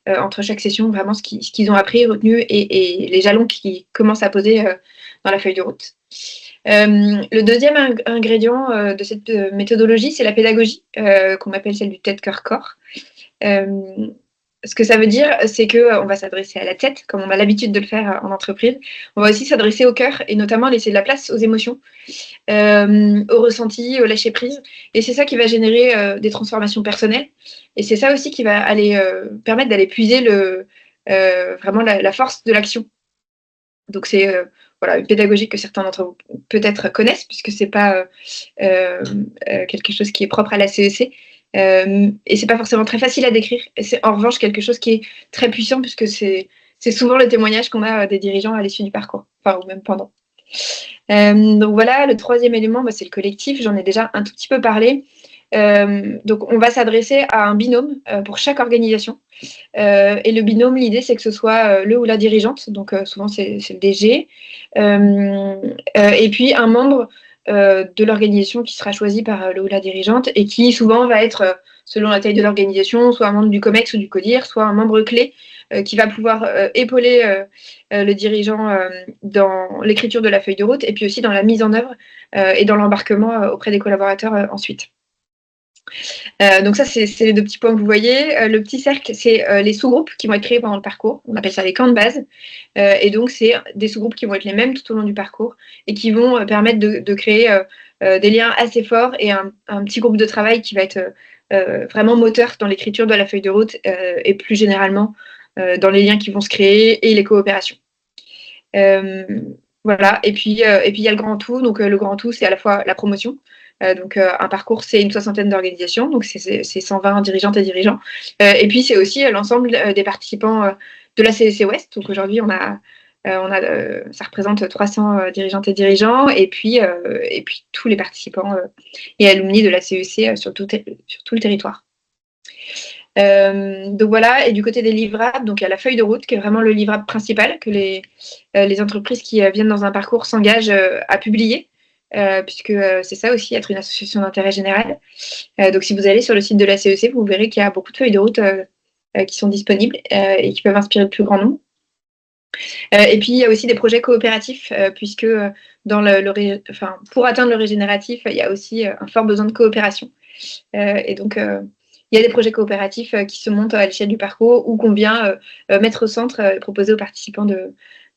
entre chaque session vraiment ce qu'ils ont appris, retenu et les jalons qui commencent à poser dans la feuille de route. Le deuxième ingrédient de cette méthodologie, c'est la pédagogie, qu'on appelle celle du tête-cœur-corps. Ce que ça veut dire, c'est qu'on va s'adresser à la tête, comme on a l'habitude de le faire en entreprise. On va aussi s'adresser au cœur et notamment laisser de la place aux émotions, au ressenti, au lâcher-prise. Et c'est ça qui va générer des transformations personnelles. Et c'est ça aussi qui va aller permettre d'aller puiser vraiment la force de l'action. Donc c'est une pédagogie que certains d'entre vous peut-être connaissent, puisque c'est pas quelque chose qui est propre à la CEC. Et c'est pas forcément très facile à décrire. Et c'est en revanche quelque chose qui est très puissant, puisque c'est souvent le témoignage qu'on a des dirigeants à l'issue du parcours, enfin ou même pendant. Donc voilà, le troisième élément, c'est le collectif. J'en ai déjà un tout petit peu parlé. Donc on va s'adresser à un binôme pour chaque organisation. Et le binôme, l'idée c'est que ce soit le ou la dirigeante, donc souvent c'est le DG, et puis un membre de l'organisation qui sera choisi par le ou la dirigeante et qui souvent va être, selon la taille de l'organisation, soit un membre du COMEX ou du CODIR, soit un membre clé qui va pouvoir épauler le dirigeant dans l'écriture de la feuille de route et puis aussi dans la mise en œuvre et dans l'embarquement auprès des collaborateurs ensuite. Donc ça, c'est les deux petits points que vous voyez. Le petit cercle, c'est les sous-groupes qui vont être créés pendant le parcours. On appelle ça les camps de base. Et donc, c'est des sous-groupes qui vont être les mêmes tout au long du parcours et qui vont permettre de créer des liens assez forts et un petit groupe de travail qui va être vraiment moteur dans l'écriture de la feuille de route et plus généralement dans les liens qui vont se créer et les coopérations. Voilà. Et puis, il y a le grand tout. Donc, le grand tout, c'est à la fois la promotion. Donc, un parcours, c'est une 60aine d'organisations, donc c'est 120 dirigeantes et dirigeants. Et puis, c'est aussi l'ensemble des participants de la CEC Ouest. Donc, aujourd'hui, ça représente 300 dirigeantes et dirigeants, et puis tous les participants et alumni de la CEC sur tout le territoire. Donc voilà, et du côté des livrables, donc il y a la feuille de route qui est vraiment le livrable principal que les entreprises qui viennent dans un parcours s'engagent à publier. Puisque c'est ça aussi, être une association d'intérêt général. Donc, si vous allez sur le site de la CEC, vous verrez qu'il y a beaucoup de feuilles de route qui sont disponibles et qui peuvent inspirer le plus grand nombre. Et puis, il y a aussi des projets coopératifs, puisque pour atteindre le régénératif, il y a aussi un fort besoin de coopération. Et donc, il y a des projets coopératifs qui se montent à l'échelle du parcours ou qu'on vient mettre au centre et proposer aux participants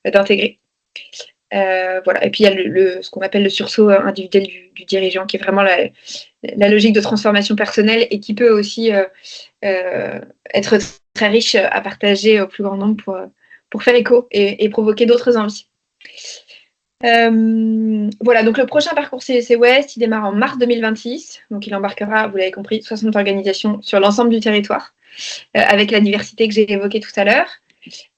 d'intégrer. Voilà. Et puis il y a ce qu'on appelle le sursaut individuel du dirigeant, qui est vraiment la logique de transformation personnelle et qui peut aussi être très riche à partager au plus grand nombre pour faire écho et provoquer d'autres envies. Voilà, donc le prochain parcours CEC Ouest, il démarre en mars 2026. Donc il embarquera, vous l'avez compris, 60 organisations sur l'ensemble du territoire, avec la diversité que j'ai évoquée tout à l'heure.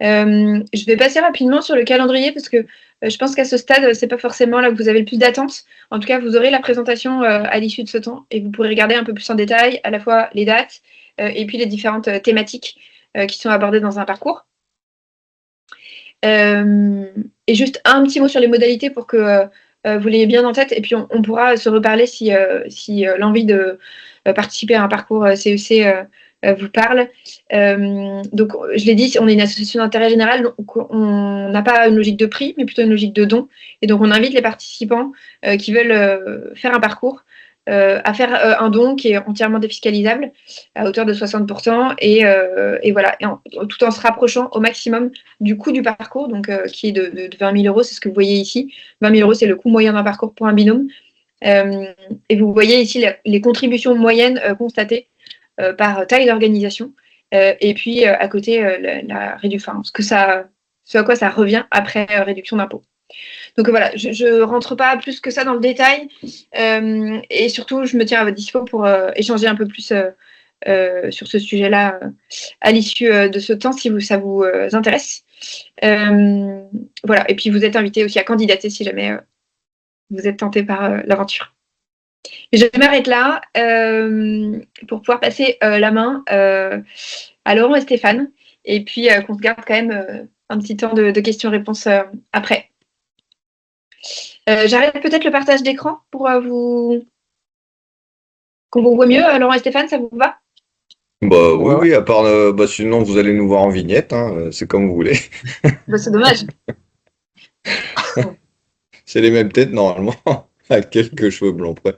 Je vais passer rapidement sur le calendrier parce que je pense qu'à ce stade, c'est pas forcément là que vous avez le plus d'attentes. En tout cas, vous aurez la présentation à l'issue de ce temps et vous pourrez regarder un peu plus en détail à la fois les dates et puis les différentes thématiques qui sont abordées dans un parcours. Et juste un petit mot sur les modalités pour que vous l'ayez bien en tête, et puis on pourra se reparler si l'envie de participer à un parcours CEC vous parle. Donc, je l'ai dit, on est une association d'intérêt général, donc on n'a pas une logique de prix, mais plutôt une logique de don. Et donc, on invite les participants qui veulent faire un parcours à faire un don qui est entièrement défiscalisable à hauteur de 60%, et voilà, tout en se rapprochant au maximum du coût du parcours, donc qui est de 20 000 €, c'est ce que vous voyez ici. 20 000 €, c'est le coût moyen d'un parcours pour un binôme. Et vous voyez ici les contributions moyennes constatées par taille d'organisation, et puis à côté la réduction, ce à quoi ça revient après réduction d'impôts. Donc voilà, je ne rentre pas plus que ça dans le détail, et surtout je me tiens à votre dispo pour échanger un peu plus sur ce sujet-là à l'issue de ce temps si ça vous intéresse. Voilà, et puis vous êtes invité aussi à candidater si jamais vous êtes tenté par l'aventure. Je m'arrête là pour pouvoir passer la main à Laurent et Stéphane, et puis qu'on se garde quand même un petit temps de questions-réponses après. J'arrête peut-être le partage d'écran pour qu'on vous voit mieux. Laurent et Stéphane, ça vous va? Bah oui, à part sinon vous allez nous voir en vignette, hein, c'est comme vous voulez. Bah, c'est dommage. C'est les mêmes têtes normalement, à quelques cheveux blancs près.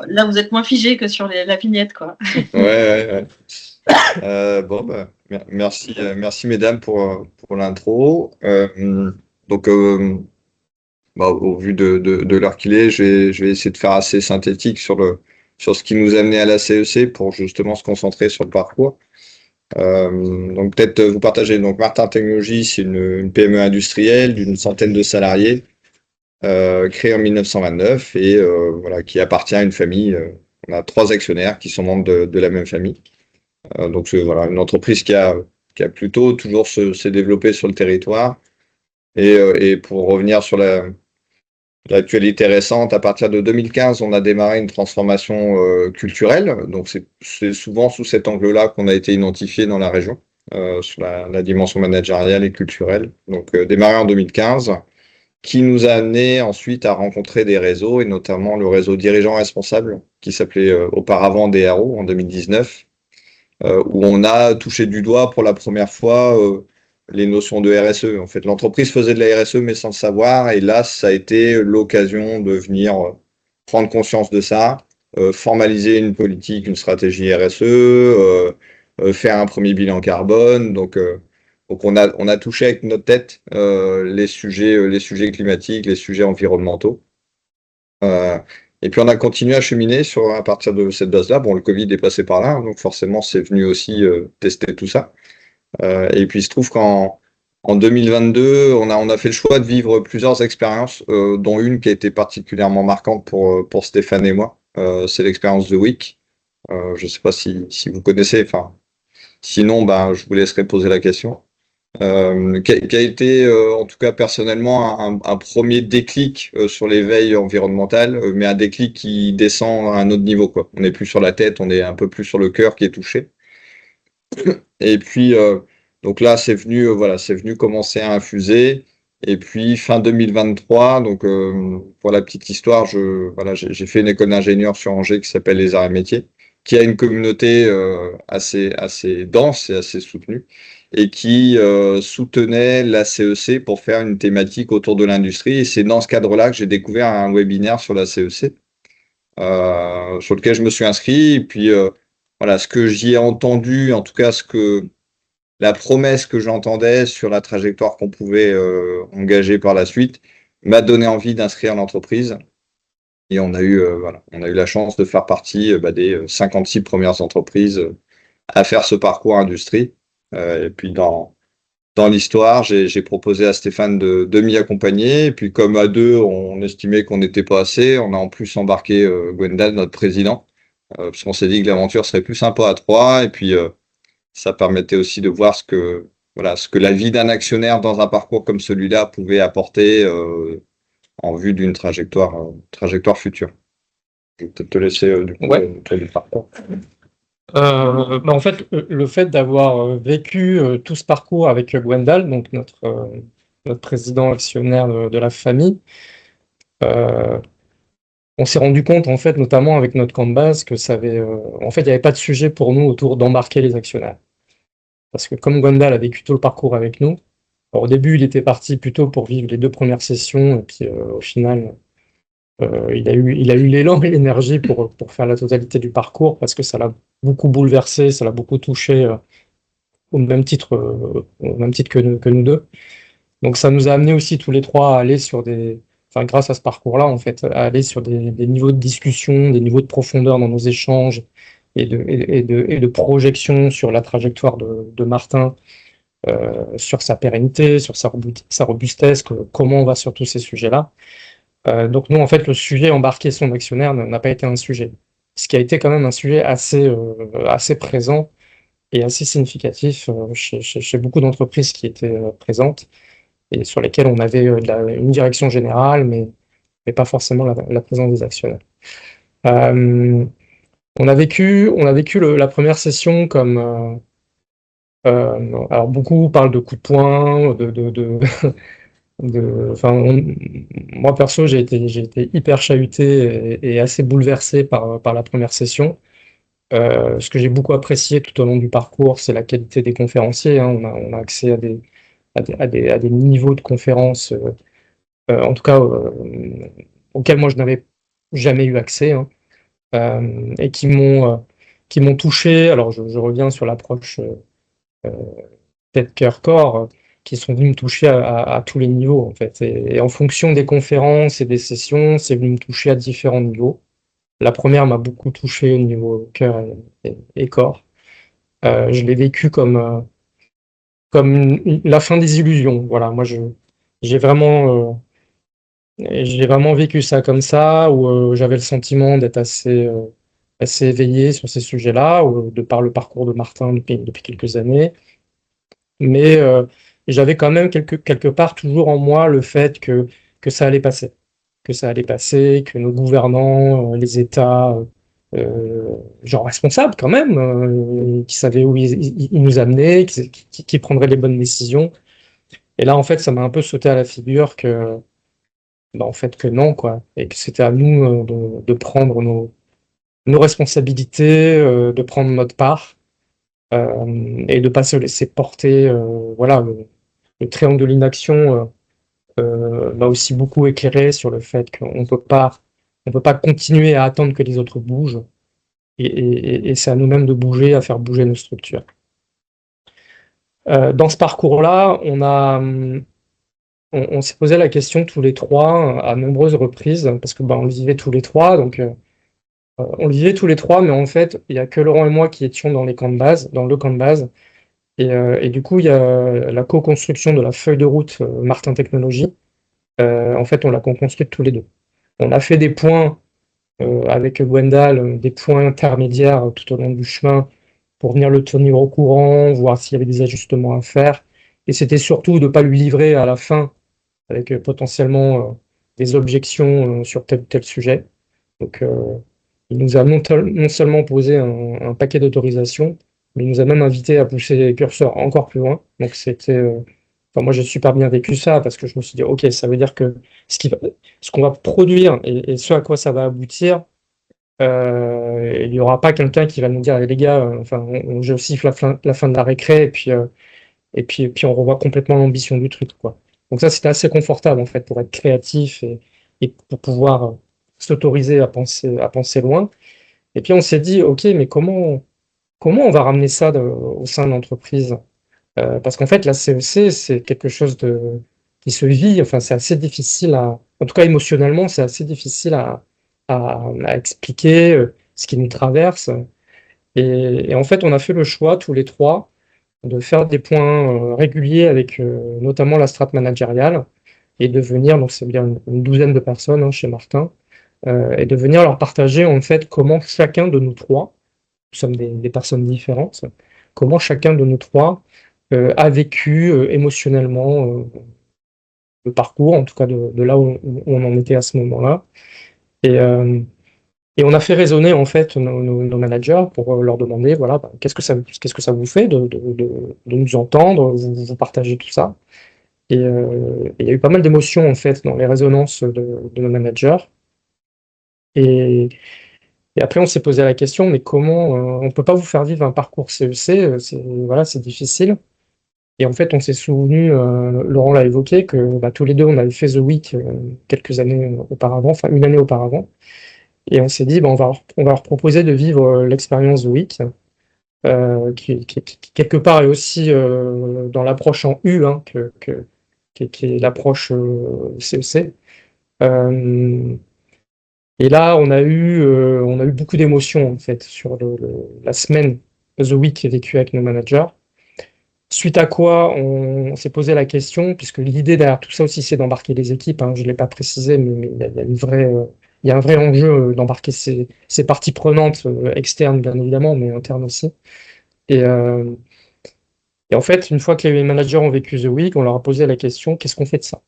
Là, vous êtes moins figé que sur la vignette, quoi. Ouais. Bon, merci mesdames pour l'intro. Donc, au vu de l'heure qu'il est, je vais essayer de faire assez synthétique sur ce qui nous a amené à la CEC pour justement se concentrer sur le parcours. Donc peut-être vous partager. Donc Martin Technologies, c'est une PME industrielle d'une centaine de salariés, créée en 1929 et voilà, qui appartient à une famille. On a 3 actionnaires qui sont membres de la même famille. Donc c'est voilà, une entreprise qui a plutôt toujours s'est développée sur le territoire. Et pour revenir sur l'actualité récente, à partir de 2015, on a démarré une transformation culturelle. Donc c'est souvent sous cet angle-là qu'on a été identifié dans la région, sur la dimension managériale et culturelle. Donc démarré en 2015, qui nous a amené ensuite à rencontrer des réseaux, et notamment le réseau dirigeants responsables, qui s'appelait auparavant DRO en 2019, où on a touché du doigt pour la première fois les notions de RSE. En fait, l'entreprise faisait de la RSE, mais sans le savoir. Et là, ça a été l'occasion de venir prendre conscience de ça, formaliser une politique, une stratégie RSE, faire un premier bilan carbone. Donc on a touché avec notre tête les sujets climatiques, les sujets environnementaux. Et puis on a continué à cheminer à partir de cette base-là. Bon, le Covid est passé par là, donc forcément c'est venu aussi tester tout ça. Et puis il se trouve qu'en 2022, on a fait le choix de vivre plusieurs expériences, dont une qui a été particulièrement marquante pour Stéphane et moi. C'est l'expérience de WIC. Je ne sais pas si vous connaissez. Enfin, sinon, je vous laisserai poser la question. Qui a été, en tout cas personnellement, un premier déclic sur l'éveil environnemental, mais un déclic qui descend à un autre niveau, quoi. On n'est plus sur la tête, on est un peu plus sur le cœur qui est touché. Et puis, donc là, c'est venu commencer à infuser. Et puis, fin 2023, donc pour la petite histoire, j'ai fait une école d'ingénieur sur Angers qui s'appelle les Arts et Métiers, qui a une communauté assez dense et assez soutenue, et qui soutenait la CEC pour faire une thématique autour de l'industrie. Et c'est dans ce cadre-là que j'ai découvert un webinaire sur la CEC, sur lequel je me suis inscrit. Et puis, ce que j'y ai entendu, en tout cas la promesse que j'entendais sur la trajectoire qu'on pouvait engager par la suite, m'a donné envie d'inscrire l'entreprise. Et on a eu la chance de faire partie des 56 premières entreprises à faire ce parcours industrie. Et puis dans l'histoire, j'ai proposé à Stéphane de m'y accompagner. Et puis comme à deux, on estimait qu'on n'était pas assez, on a en plus embarqué Gwendal, notre président, parce qu'on s'est dit que l'aventure serait plus sympa à trois. Et puis ça permettait aussi de voir ce que la vie d'un actionnaire dans un parcours comme celui-là pouvait apporter en vue d'une trajectoire future. Je vais peut-être te laisser le parcours. En fait, le fait d'avoir vécu tout ce parcours avec Gwendal, donc notre président actionnaire de la famille, on s'est rendu compte, en fait, notamment avec notre camp de base, que il n'y avait pas de sujet pour nous autour d'embarquer les actionnaires. Parce que comme Gwendal a vécu tout le parcours avec nous, au début, il était parti plutôt pour vivre les 2 premières sessions, et puis au final, il a eu l'élan et l'énergie pour faire la totalité du parcours, parce que ça l'a beaucoup bouleversé, ça l'a beaucoup touché, au même titre que nous deux. Donc ça nous a amené aussi tous les trois à aller grâce à ce parcours-là, en fait, à aller sur des niveaux de discussion, des niveaux de profondeur dans nos échanges et de projection sur la trajectoire de Martin, sur sa pérennité, sur sa robustesse, comment on va sur tous ces sujets-là. Donc nous, en fait, le sujet embarquer son actionnaire n'a pas été un sujet. Ce qui a été quand même un sujet assez présent et assez significatif chez beaucoup d'entreprises qui étaient présentes et sur lesquelles on avait une direction générale, mais pas forcément la présence des actionnaires. On a vécu la première session comme... alors beaucoup parlent de coup de poing, moi perso j'ai été hyper chahuté et assez bouleversé par la première session. Ce que j'ai beaucoup apprécié tout au long du parcours, c'est la qualité des conférenciers, hein. On a accès à des niveaux de conférences, en tout cas auxquels moi je n'avais jamais eu accès, hein, et qui m'ont touché. Alors je reviens sur l'approche tête, cœur, corps, qui sont venus me toucher à tous les niveaux, en fait. Et en fonction des conférences et des sessions, c'est venu me toucher à différents niveaux. La première m'a beaucoup touché au niveau cœur et corps. Je l'ai vécu comme la fin des illusions. Voilà, moi j'ai vraiment vécu ça comme ça, où j'avais le sentiment d'être assez éveillé sur ces sujets-là, de par le parcours de Martin depuis quelques années. Mais j'avais quand même quelque part toujours en moi le fait que ça allait passer. Que nos gouvernants, les États, gens responsables quand même, qui savaient où ils nous amenaient, qui prendraient les bonnes décisions. Et là, en fait, ça m'a un peu sauté à la figure que non, quoi. Et que c'était à nous de prendre nos responsabilités, de prendre notre part, et de pas se laisser porter. Le triangle de l'inaction m'a aussi beaucoup éclairé sur le fait qu'on ne peut pas On peut pas continuer à attendre que les autres bougent. Et c'est à nous-mêmes de bouger, à faire bouger nos structures. Dans ce parcours-là, on s'est posé la question tous les trois à nombreuses reprises, parce que on le vivait tous les trois, donc on le vivait tous les trois, mais en fait, il n'y a que Laurent et moi qui étions dans les camps de base, dans le camp de base. Et du coup, il y a la co-construction de la feuille de route Martin Technologies. En fait, on l'a co-construite tous les deux. On a fait des points avec Gwendal, des points intermédiaires tout au long du chemin pour venir le tenir au courant, voir s'il y avait des ajustements à faire. Et c'était surtout de ne pas lui livrer à la fin avec potentiellement des objections sur tel ou tel sujet. Donc, il nous a non seulement posé un paquet d'autorisations, mais il nous a même invité à pousser les curseurs encore plus loin. Donc, c'était... moi, j'ai super bien vécu ça parce que je me suis dit, OK, ça veut dire que ce qu'on va produire et ce à quoi ça va aboutir, il n'y aura pas quelqu'un qui va nous dire, les gars, je siffle la fin de la récré et puis on revoit complètement l'ambition du truc, quoi. Donc ça, c'était assez confortable, en fait, pour être créatif et pour pouvoir s'autoriser à penser loin. Et puis on s'est dit, OK, mais comment on va ramener ça au sein de l'entreprise? Parce qu'en fait, la CEC, c'est quelque chose qui se vit, c'est assez difficile en tout cas émotionnellement, c'est assez difficile à expliquer ce qui nous traverse. Et en fait, on a fait le choix, tous les trois, de faire des points réguliers avec notamment la strate managériale et de venir, donc c'est bien une douzaine de personnes chez Martin, et de venir leur partager en fait comment chacun de nous trois, nous sommes des personnes différentes, comment chacun de nous trois a vécu émotionnellement le parcours, en tout cas de là où on en était à ce moment-là. Et on a fait résonner en fait nos managers pour leur demander, voilà, qu'est-ce que ça vous fait de nous entendre, vous partagez tout ça. Et il y a eu pas mal d'émotions en fait dans les résonances de nos managers. Et après, on s'est posé la question, mais comment on ne peut pas vous faire vivre un parcours CEC, c'est difficile. Et en fait, on s'est souvenu, Laurent l'a évoqué, que tous les deux, on avait fait The Week quelques années auparavant, une année auparavant. Et on s'est dit, on va leur proposer de vivre l'expérience The Week, qui quelque part est aussi dans l'approche en U, qui est l'approche CEC. Et là, on a eu beaucoup d'émotions en fait sur la semaine The Week vécue avec nos managers. Suite à quoi, on s'est posé la question, puisque l'idée derrière tout ça aussi, c'est d'embarquer les équipes. Je ne l'ai pas précisé, mais il y a un vrai enjeu d'embarquer ces parties prenantes externes, bien évidemment, mais internes aussi. Et en fait, une fois que les managers ont vécu The Week, on leur a posé la question, qu'est-ce qu'on fait de ça?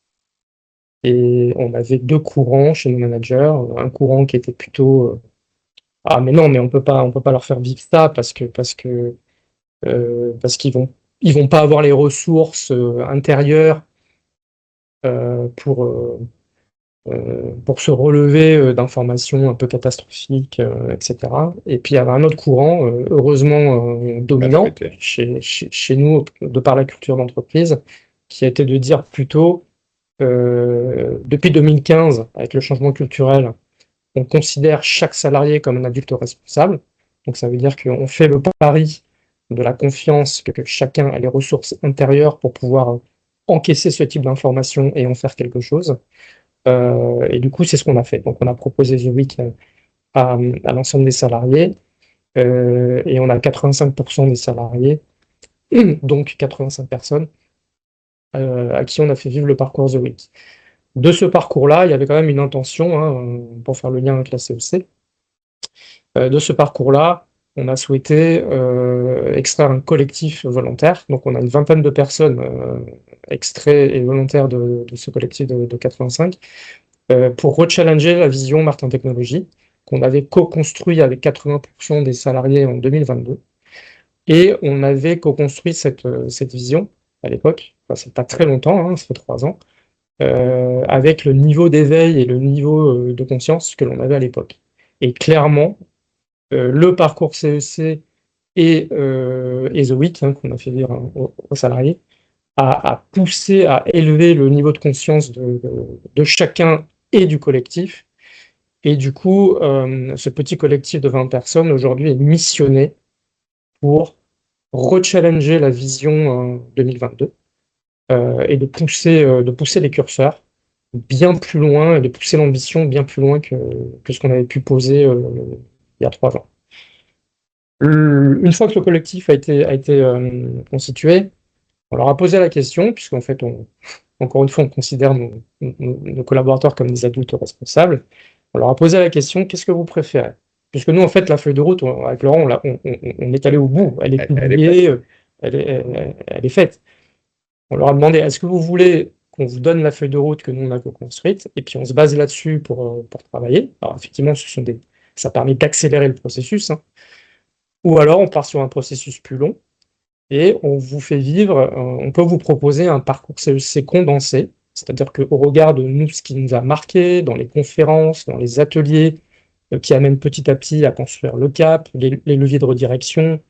Et on avait deux courants chez nos managers. Un courant qui était plutôt ah mais non, mais on peut pas leur faire vivre ça parce qu'ils vont pas avoir les ressources intérieures pour se relever d'informations un peu catastrophiques, etc. Et puis il y avait un autre courant, heureusement dominant chez nous, de par la culture d'entreprise, qui a été de dire plutôt, depuis 2015, avec le changement culturel, on considère chaque salarié comme un adulte responsable. Donc ça veut dire qu'on fait le pari de la confiance que chacun a les ressources intérieures pour pouvoir encaisser ce type d'informations et en faire quelque chose. Et du coup, c'est ce qu'on a fait. Donc, on a proposé The Week à l'ensemble des salariés et on a 85% des salariés, donc 85 personnes, à qui on a fait vivre le parcours The Week. De ce parcours-là, il y avait quand même une intention, pour faire le lien avec la CEC. De ce parcours-là, on a souhaité extraire un collectif volontaire. Donc, on a une vingtaine de personnes extraits et volontaires de ce collectif de 85 pour rechallenger la vision Martin Technologies qu'on avait co-construit avec 80% des salariés en 2022. Et on avait co-construit cette vision à l'époque, c'est pas très longtemps, ça fait 3 ans, avec le niveau d'éveil et le niveau de conscience que l'on avait à l'époque. Et clairement, le parcours CEC et The Week, qu'on a fait vivre aux salariés, a poussé à élever le niveau de conscience de chacun et du collectif. Et du coup, ce petit collectif de 20 personnes aujourd'hui est missionné pour rechallenger la vision 2022 et de pousser les curseurs bien plus loin et de pousser l'ambition bien plus loin que ce qu'on avait pu poser il y a 3 ans. Une fois que le collectif a été constitué, on leur a posé la question, puisqu'en fait, encore une fois, on considère nos collaborateurs comme des adultes responsables. On leur a posé la question, qu'est-ce que vous préférez? Puisque nous, en fait, la feuille de route, avec Laurent, on est allé au bout. Elle est publiée, elle est faite. On leur a demandé, est-ce que vous voulez qu'on vous donne la feuille de route que nous, on a construite, et puis on se base là-dessus pour travailler. Alors, effectivement, ça permet d'accélérer le processus, hein. Ou alors, on part sur un processus plus long, et on vous fait vivre, on peut vous proposer un parcours CEC condensé, c'est-à-dire qu'au regard de nous, ce qui nous a marqué dans les conférences, dans les ateliers, qui amènent petit à petit à construire le cap, les leviers de redirection,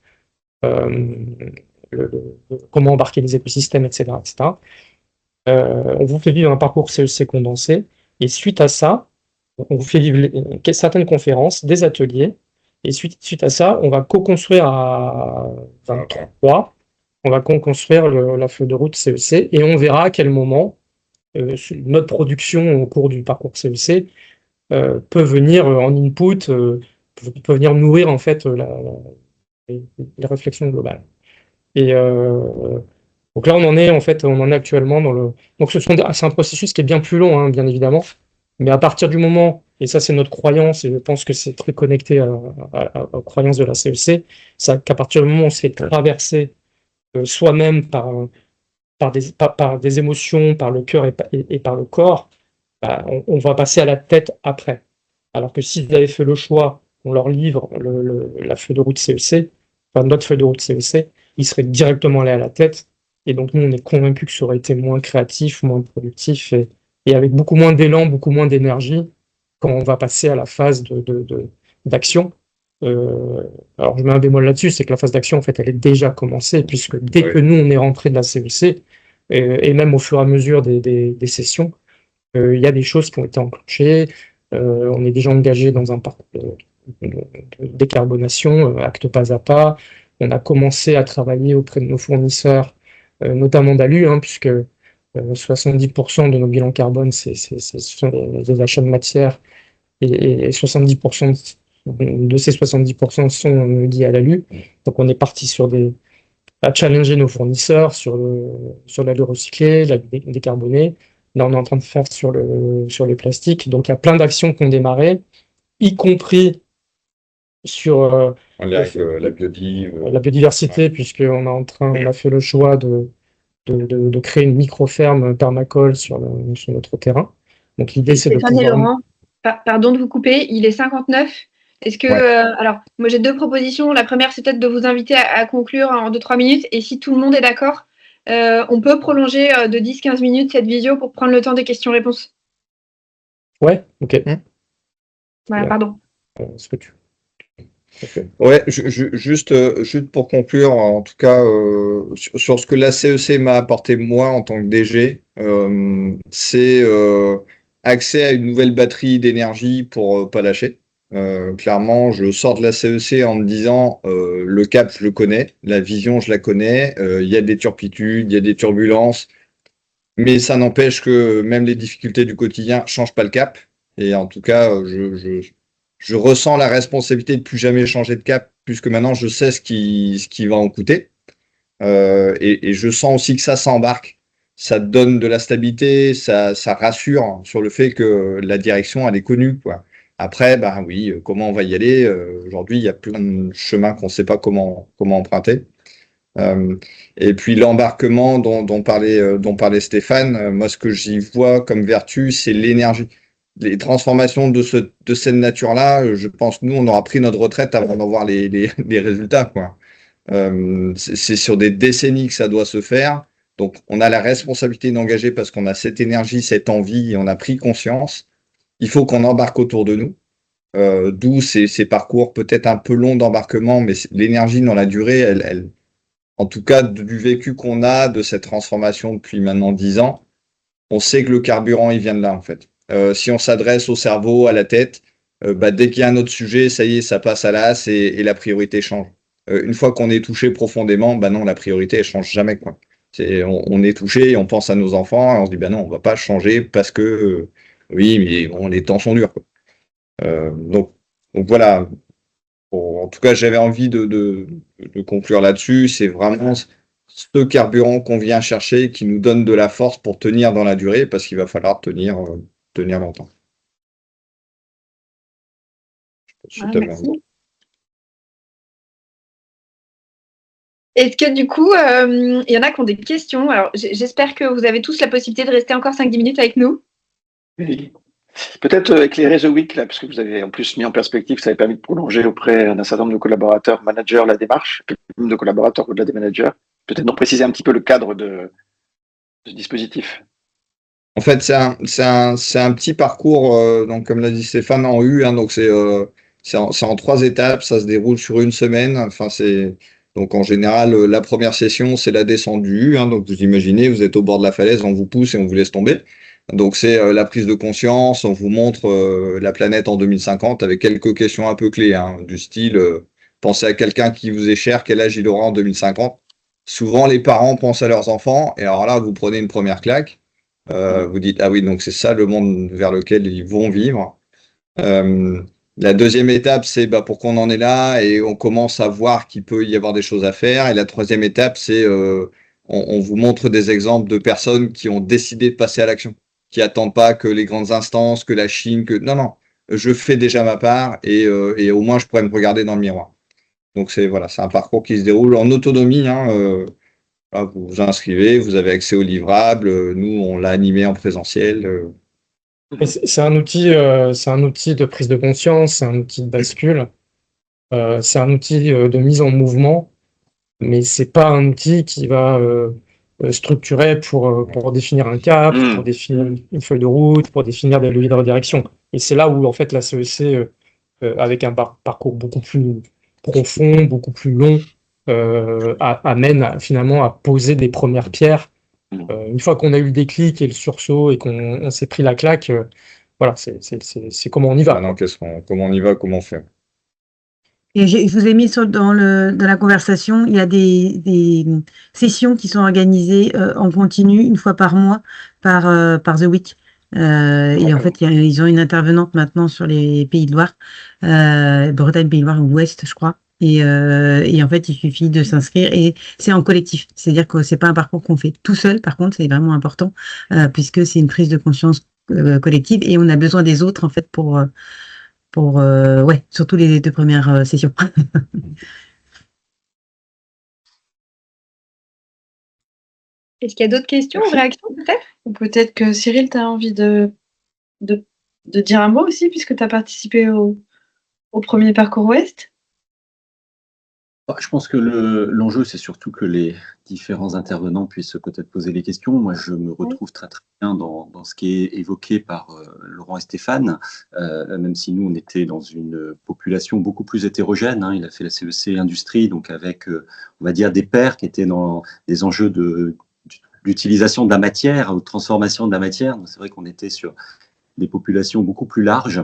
comment embarquer les écosystèmes, etc. On vous fait vivre un parcours CEC condensé, et suite à ça, on vous fait vivre certaines conférences, des ateliers, et suite à ça, on va co-construire à 23, on va co-construire la feuille de route CEC, et on verra à quel moment notre production au cours du parcours CEC peut venir en input, peut venir nourrir en fait les réflexions globales. Et donc là, on en est actuellement dans le. Donc c'est un processus qui est bien plus long, hein, bien évidemment. Mais à partir du moment, et ça c'est notre croyance, et je pense que c'est très connecté aux croyances de la CEC, c'est qu'à partir du moment où on se fait traverser soi-même par des émotions, par le cœur et par le corps, bah, on va passer à la tête après. Alors que s'ils avaient fait le choix, on leur livre la feuille de route CEC, enfin notre feuille de route CEC, ils seraient directement allés à la tête. Et donc nous, on est convaincus que ça aurait été moins créatif, moins productif, et avec beaucoup moins d'élan, beaucoup moins d'énergie quand on va passer à la phase d'action. Alors je mets un bémol là-dessus, c'est que la phase d'action, en fait, elle est déjà commencée, puisque dès que nous, on est rentré de la CEC, et même au fur et à mesure des sessions, il y a des choses qui ont été enclenchées. On est déjà engagé dans un parcours de décarbonation, acte pas à pas. On a commencé à travailler auprès de nos fournisseurs, notamment d'Alu, hein, puisque 70% de nos bilans carbone, ce sont les achats de matières, et 70% de ces 70% sont liés à l'Alu. Donc on est parti à challenger nos fournisseurs sur l'alu recyclé, l'alu décarboné. Là, on est en train de faire sur les plastiques. Donc, il y a plein d'actions qui ont démarré, y compris sur la biodiversité, puisqu'on a fait le choix de créer une micro-ferme permacole sur notre terrain. Donc, l'idée, c'est de pouvoir... Laurent, pardon de vous couper, il est 59. Est-ce que, alors, moi, j'ai 2 propositions. La première, c'est peut-être de vous inviter à conclure en 2-3 minutes. Et si tout le monde est d'accord, on peut prolonger de 10-15 minutes cette visio pour prendre le temps des questions-réponses. Ouais, ok. Voilà, pardon. Est-ce que tu... Okay. Ouais, juste pour conclure, en tout cas, sur ce que la CEC m'a apporté moi en tant que DG, c'est accès à une nouvelle batterie d'énergie pour pas lâcher. Clairement, je sors de la CEC en me disant le cap, je le connais, la vision, je la connais, il y a des turpitudes, il y a des turbulences, mais ça n'empêche que même les difficultés du quotidien changent pas le cap. Et en tout cas, je ressens la responsabilité de plus jamais changer de cap, puisque maintenant je sais ce qui va en coûter. Et je sens aussi que ça s'embarque, ça donne de la stabilité, ça rassure sur le fait que la direction, elle est connue, quoi. Après, ben oui, comment on va y aller? Aujourd'hui, il y a plein de chemins qu'on ne sait pas comment emprunter. Et puis l'embarquement dont parlait Stéphane, moi ce que j'y vois comme vertu, c'est l'énergie. Les transformations de cette nature-là, je pense que nous, on aura pris notre retraite avant d'en voir les résultats, quoi. C'est sur des décennies que ça doit se faire. Donc, on a la responsabilité d'engager parce qu'on a cette énergie, cette envie, et on a pris conscience. Il faut qu'on embarque autour de nous. D'où ces parcours peut-être un peu longs d'embarquement, mais l'énergie dans la durée, elle, en tout cas du vécu qu'on a de cette transformation depuis maintenant 10 ans, on sait que le carburant, il vient de là, en fait. Si on s'adresse au cerveau, à la tête, dès qu'il y a un autre sujet, ça y est, ça passe à l'as et la priorité change. Une fois qu'on est touché profondément, non, la priorité, elle change jamais, quoi. On est touché, on pense à nos enfants, et on se dit, non, on va pas changer parce que, oui, mais bon, les temps sont durs, quoi. Donc voilà. Bon, en tout cas, j'avais envie de conclure là-dessus. C'est vraiment ce carburant qu'on vient chercher qui nous donne de la force pour tenir dans la durée, parce qu'il va falloir tenir longtemps. Merci. Est-ce que du coup, il y en a qui ont des questions? Alors, j'espère que vous avez tous la possibilité de rester encore 5-10 minutes avec nous. Oui. Peut-être éclairer The Week, là, parce que vous avez en plus mis en perspective, ça avait permis de prolonger auprès d'un certain nombre de collaborateurs, managers, la démarche, même de collaborateurs au-delà des managers. Peut-être nous préciser un petit peu le cadre de ce dispositif. En fait, c'est un petit parcours, donc comme l'a dit Stéphane, en U, hein, donc c'est en 3 étapes, ça se déroule sur une semaine. Enfin, donc en général, la première session, c'est la descente du U, hein, donc vous imaginez, vous êtes au bord de la falaise, on vous pousse et on vous laisse tomber. Donc c'est la prise de conscience, on vous montre la planète en 2050 avec quelques questions un peu clés, hein, du style pensez à quelqu'un qui vous est cher, quel âge il aura en 2050. Souvent les parents pensent à leurs enfants et alors là vous prenez une première claque, vous dites ah oui, donc c'est ça le monde vers lequel ils vont vivre. La deuxième étape, c'est pourquoi on en est là et on commence à voir qu'il peut y avoir des choses à faire. Et la troisième étape, c'est on vous montre des exemples de personnes qui ont décidé de passer à l'action, qui attendent pas que les grandes instances, que la Chine, non, je fais déjà ma part et au moins je pourrais me regarder dans le miroir. Donc c'est un parcours qui se déroule en autonomie, hein, vous vous inscrivez, vous avez accès aux livrables, nous on l'a animé en présentiel. C'est un outil de prise de conscience, c'est un outil de bascule, c'est un outil de mise en mouvement, mais c'est pas un outil qui va structurer pour définir un cap, pour définir une feuille de route, pour définir des leviers de redirection. Et c'est là où en fait la CEC, avec un parcours beaucoup plus profond, beaucoup plus long, amène finalement à poser des premières pierres. Une fois qu'on a eu le déclic et le sursaut et qu'on s'est pris la claque, voilà, c'est comment on y va. Maintenant, comment on y va, comment on fait. Et je vous ai mis dans la conversation, il y a des sessions qui sont organisées en continu une fois par mois par The Week. Et en fait, ils ont une intervenante maintenant sur les Pays de Loire, Bretagne, Pays de Loire ou Ouest, je crois. Et en fait, il suffit de s'inscrire et c'est en collectif. C'est-à-dire que c'est pas un parcours qu'on fait tout seul. Par contre, c'est vraiment important puisque c'est une prise de conscience collective et on a besoin des autres en fait pour surtout les 2 premières sessions. Est-ce qu'il y a d'autres questions ou réactions peut-être? Peut-être que Cyril, tu as envie de dire un mot aussi, puisque tu as participé au premier parcours Ouest. Je pense que l'enjeu, c'est surtout que les différents intervenants puissent peut-être poser les questions. Moi, je me retrouve très très bien dans ce qui est évoqué par Laurent et Stéphane, même si nous, on était dans une population beaucoup plus hétérogène. Hein. Il a fait la CEC Industrie, donc avec, on va dire, des pairs qui étaient dans des enjeux d'utilisation de la matière, ou de transformation de la matière. Donc, c'est vrai qu'on était sur des populations beaucoup plus larges,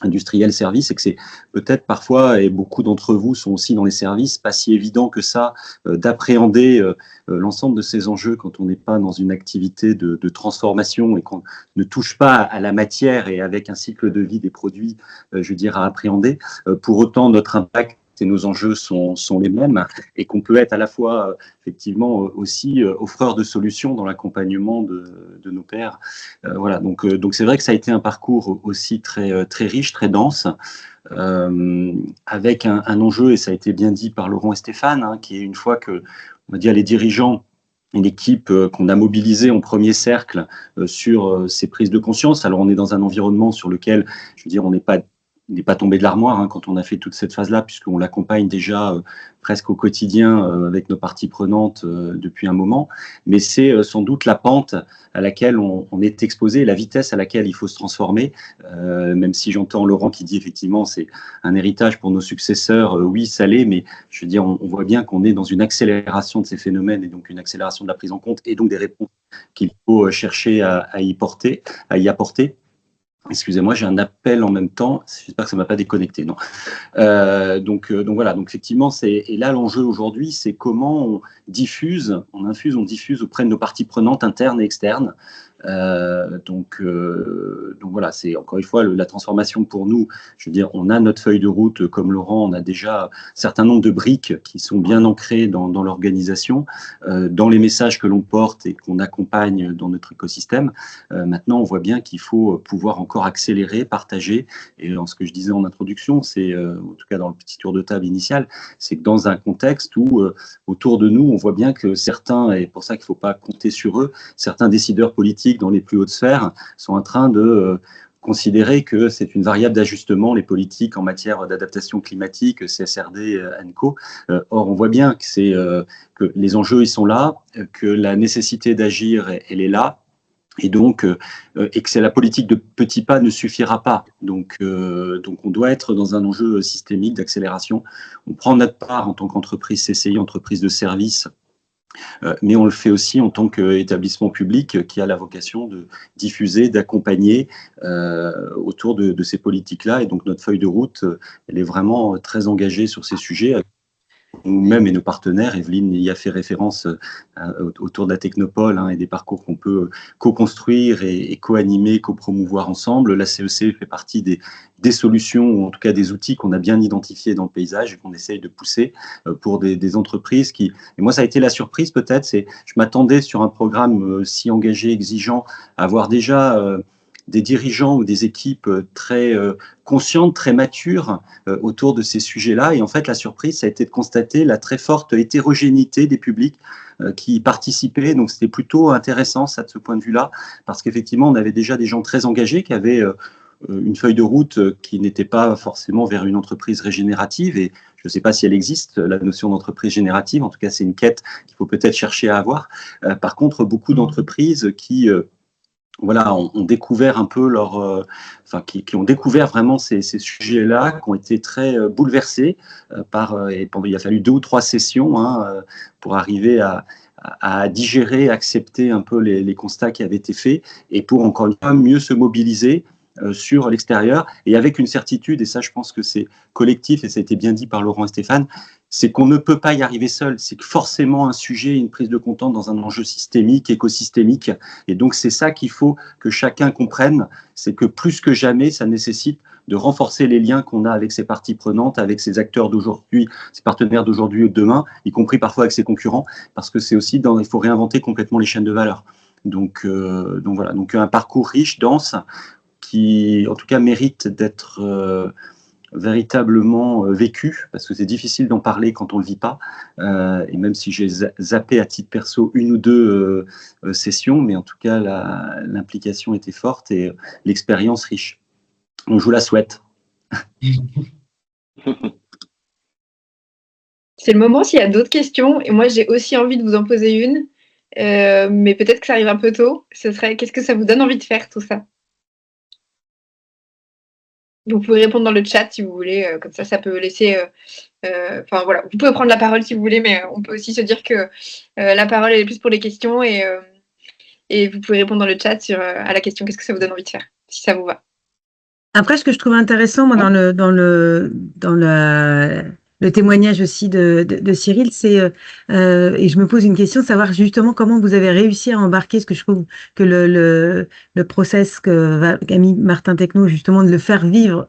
industriels, services, et que c'est peut-être parfois, et beaucoup d'entre vous sont aussi dans les services, pas si évident que ça d'appréhender l'ensemble de ces enjeux quand on n'est pas dans une activité de transformation et qu'on ne touche pas à la matière et avec un cycle de vie des produits, je veux dire, à appréhender. Pour autant, notre impact et nos enjeux sont les mêmes et qu'on peut être à la fois effectivement aussi offreur de solutions dans l'accompagnement de nos pairs. Voilà, donc c'est vrai que ça a été un parcours aussi très, très riche, très dense, avec un enjeu, et ça a été bien dit par Laurent et Stéphane, hein, qui est une fois que, on va dire, les dirigeants et l'équipe qu'on a mobilisée en premier cercle sur ces prises de conscience. Alors on est dans un environnement sur lequel, je veux dire, on n'est pas tombé de l'armoire hein, quand on a fait toute cette phase-là, puisqu'on l'accompagne déjà presque au quotidien avec nos parties prenantes depuis un moment. Mais c'est sans doute la pente à laquelle on est exposé, la vitesse à laquelle il faut se transformer, même si j'entends Laurent qui dit effectivement c'est un héritage pour nos successeurs, oui, ça l'est, mais je veux dire, on voit bien qu'on est dans une accélération de ces phénomènes et donc une accélération de la prise en compte et donc des réponses qu'il faut chercher à y apporter. Excusez-moi, j'ai un appel en même temps. J'espère que ça ne m'a pas déconnecté. Non. Donc voilà. Donc effectivement, et là l'enjeu aujourd'hui, c'est comment on diffuse auprès de nos parties prenantes internes et externes. Donc voilà, c'est encore une fois la transformation pour nous. Je veux dire, on a notre feuille de route, comme Laurent, on a déjà un certain nombre de briques qui sont bien ancrées dans l'organisation, dans les messages que l'on porte et qu'on accompagne dans notre écosystème. Maintenant, on voit bien qu'il faut pouvoir encore accélérer, partager. Et dans ce que je disais en introduction, c'est en tout cas dans le petit tour de table initial, c'est que dans un contexte où autour de nous, on voit bien que certains, et pour ça qu'il ne faut pas compter sur eux, certains décideurs politiques dans les plus hautes sphères sont en train de considérer que c'est une variable d'ajustement, les politiques en matière d'adaptation climatique, CSRD, ANCO. Or, on voit bien que les enjeux, ils sont là, que la nécessité d'agir, elle est là, et donc et que c'est la politique de petits pas ne suffira pas. Donc on doit être dans un enjeu systémique d'accélération. On prend notre part en tant qu'entreprise CCI, entreprise de service, mais on le fait aussi en tant qu'établissement public qui a la vocation de diffuser, d'accompagner autour de ces politiques-là. Et donc notre feuille de route, elle est vraiment très engagée sur ces sujets. Nous-mêmes et nos partenaires, Evelyne y a fait référence autour de la Technopole et des parcours qu'on peut co-construire et co-animer, co-promouvoir ensemble. La CEC fait partie des solutions, ou en tout cas des outils qu'on a bien identifiés dans le paysage et qu'on essaye de pousser pour des entreprises qui... Et moi, ça a été la surprise peut-être, je m'attendais sur un programme si engagé, exigeant, à avoir déjà... des dirigeants ou des équipes très conscientes, très matures autour de ces sujets-là. Et en fait, la surprise, ça a été de constater la très forte hétérogénéité des publics qui participaient. Donc, c'était plutôt intéressant, ça, de ce point de vue-là, parce qu'effectivement, on avait déjà des gens très engagés qui avaient une feuille de route qui n'était pas forcément vers une entreprise régénérative. Et je ne sais pas si elle existe, la notion d'entreprise générative. En tout cas, c'est une quête qu'il faut peut-être chercher à avoir. Par contre, beaucoup d'entreprises qui... ont découvert un peu qui ont découvert vraiment ces sujets-là, qui ont été très bouleversés il a fallu 2 ou 3 sessions pour arriver à digérer, accepter un peu les constats qui avaient été faits et pour encore une fois mieux se mobiliser sur l'extérieur et avec une certitude, et ça je pense que c'est collectif et ça a été bien dit par Laurent et Stéphane, c'est qu'on ne peut pas y arriver seul, c'est que forcément un sujet, une prise de contact dans un enjeu systémique, écosystémique, et donc c'est ça qu'il faut que chacun comprenne, c'est que plus que jamais ça nécessite de renforcer les liens qu'on a avec ses parties prenantes, avec ses acteurs d'aujourd'hui, ses partenaires d'aujourd'hui ou de demain, y compris parfois avec ses concurrents, parce que c'est aussi il faut réinventer complètement les chaînes de valeur. Donc voilà, donc un parcours riche, dense, qui en tout cas mérite d'être véritablement vécu, parce que c'est difficile d'en parler quand on ne le vit pas, et même si j'ai zappé à titre perso 1 ou 2 sessions, mais en tout cas l'implication était forte et l'expérience riche. Donc je vous la souhaite. C'est le moment s'il y a d'autres questions, et moi j'ai aussi envie de vous en poser une, mais peut-être que ça arrive un peu tôt. Ce serait, qu'est-ce que ça vous donne envie de faire tout ça? Vous pouvez répondre dans le chat si vous voulez, comme ça peut laisser... Enfin voilà, vous pouvez prendre la parole si vous voulez, mais on peut aussi se dire que la parole elle est plus pour les questions et vous pouvez répondre dans le chat à la question qu'est-ce que ça vous donne envie de faire, si ça vous va. Après, ce que je trouve intéressant, moi, dans le témoignage aussi de Cyril, c'est et je me pose une question, savoir justement comment vous avez réussi à embarquer, ce que je trouve que le process qu'a mis Martin Techno, justement de le faire vivre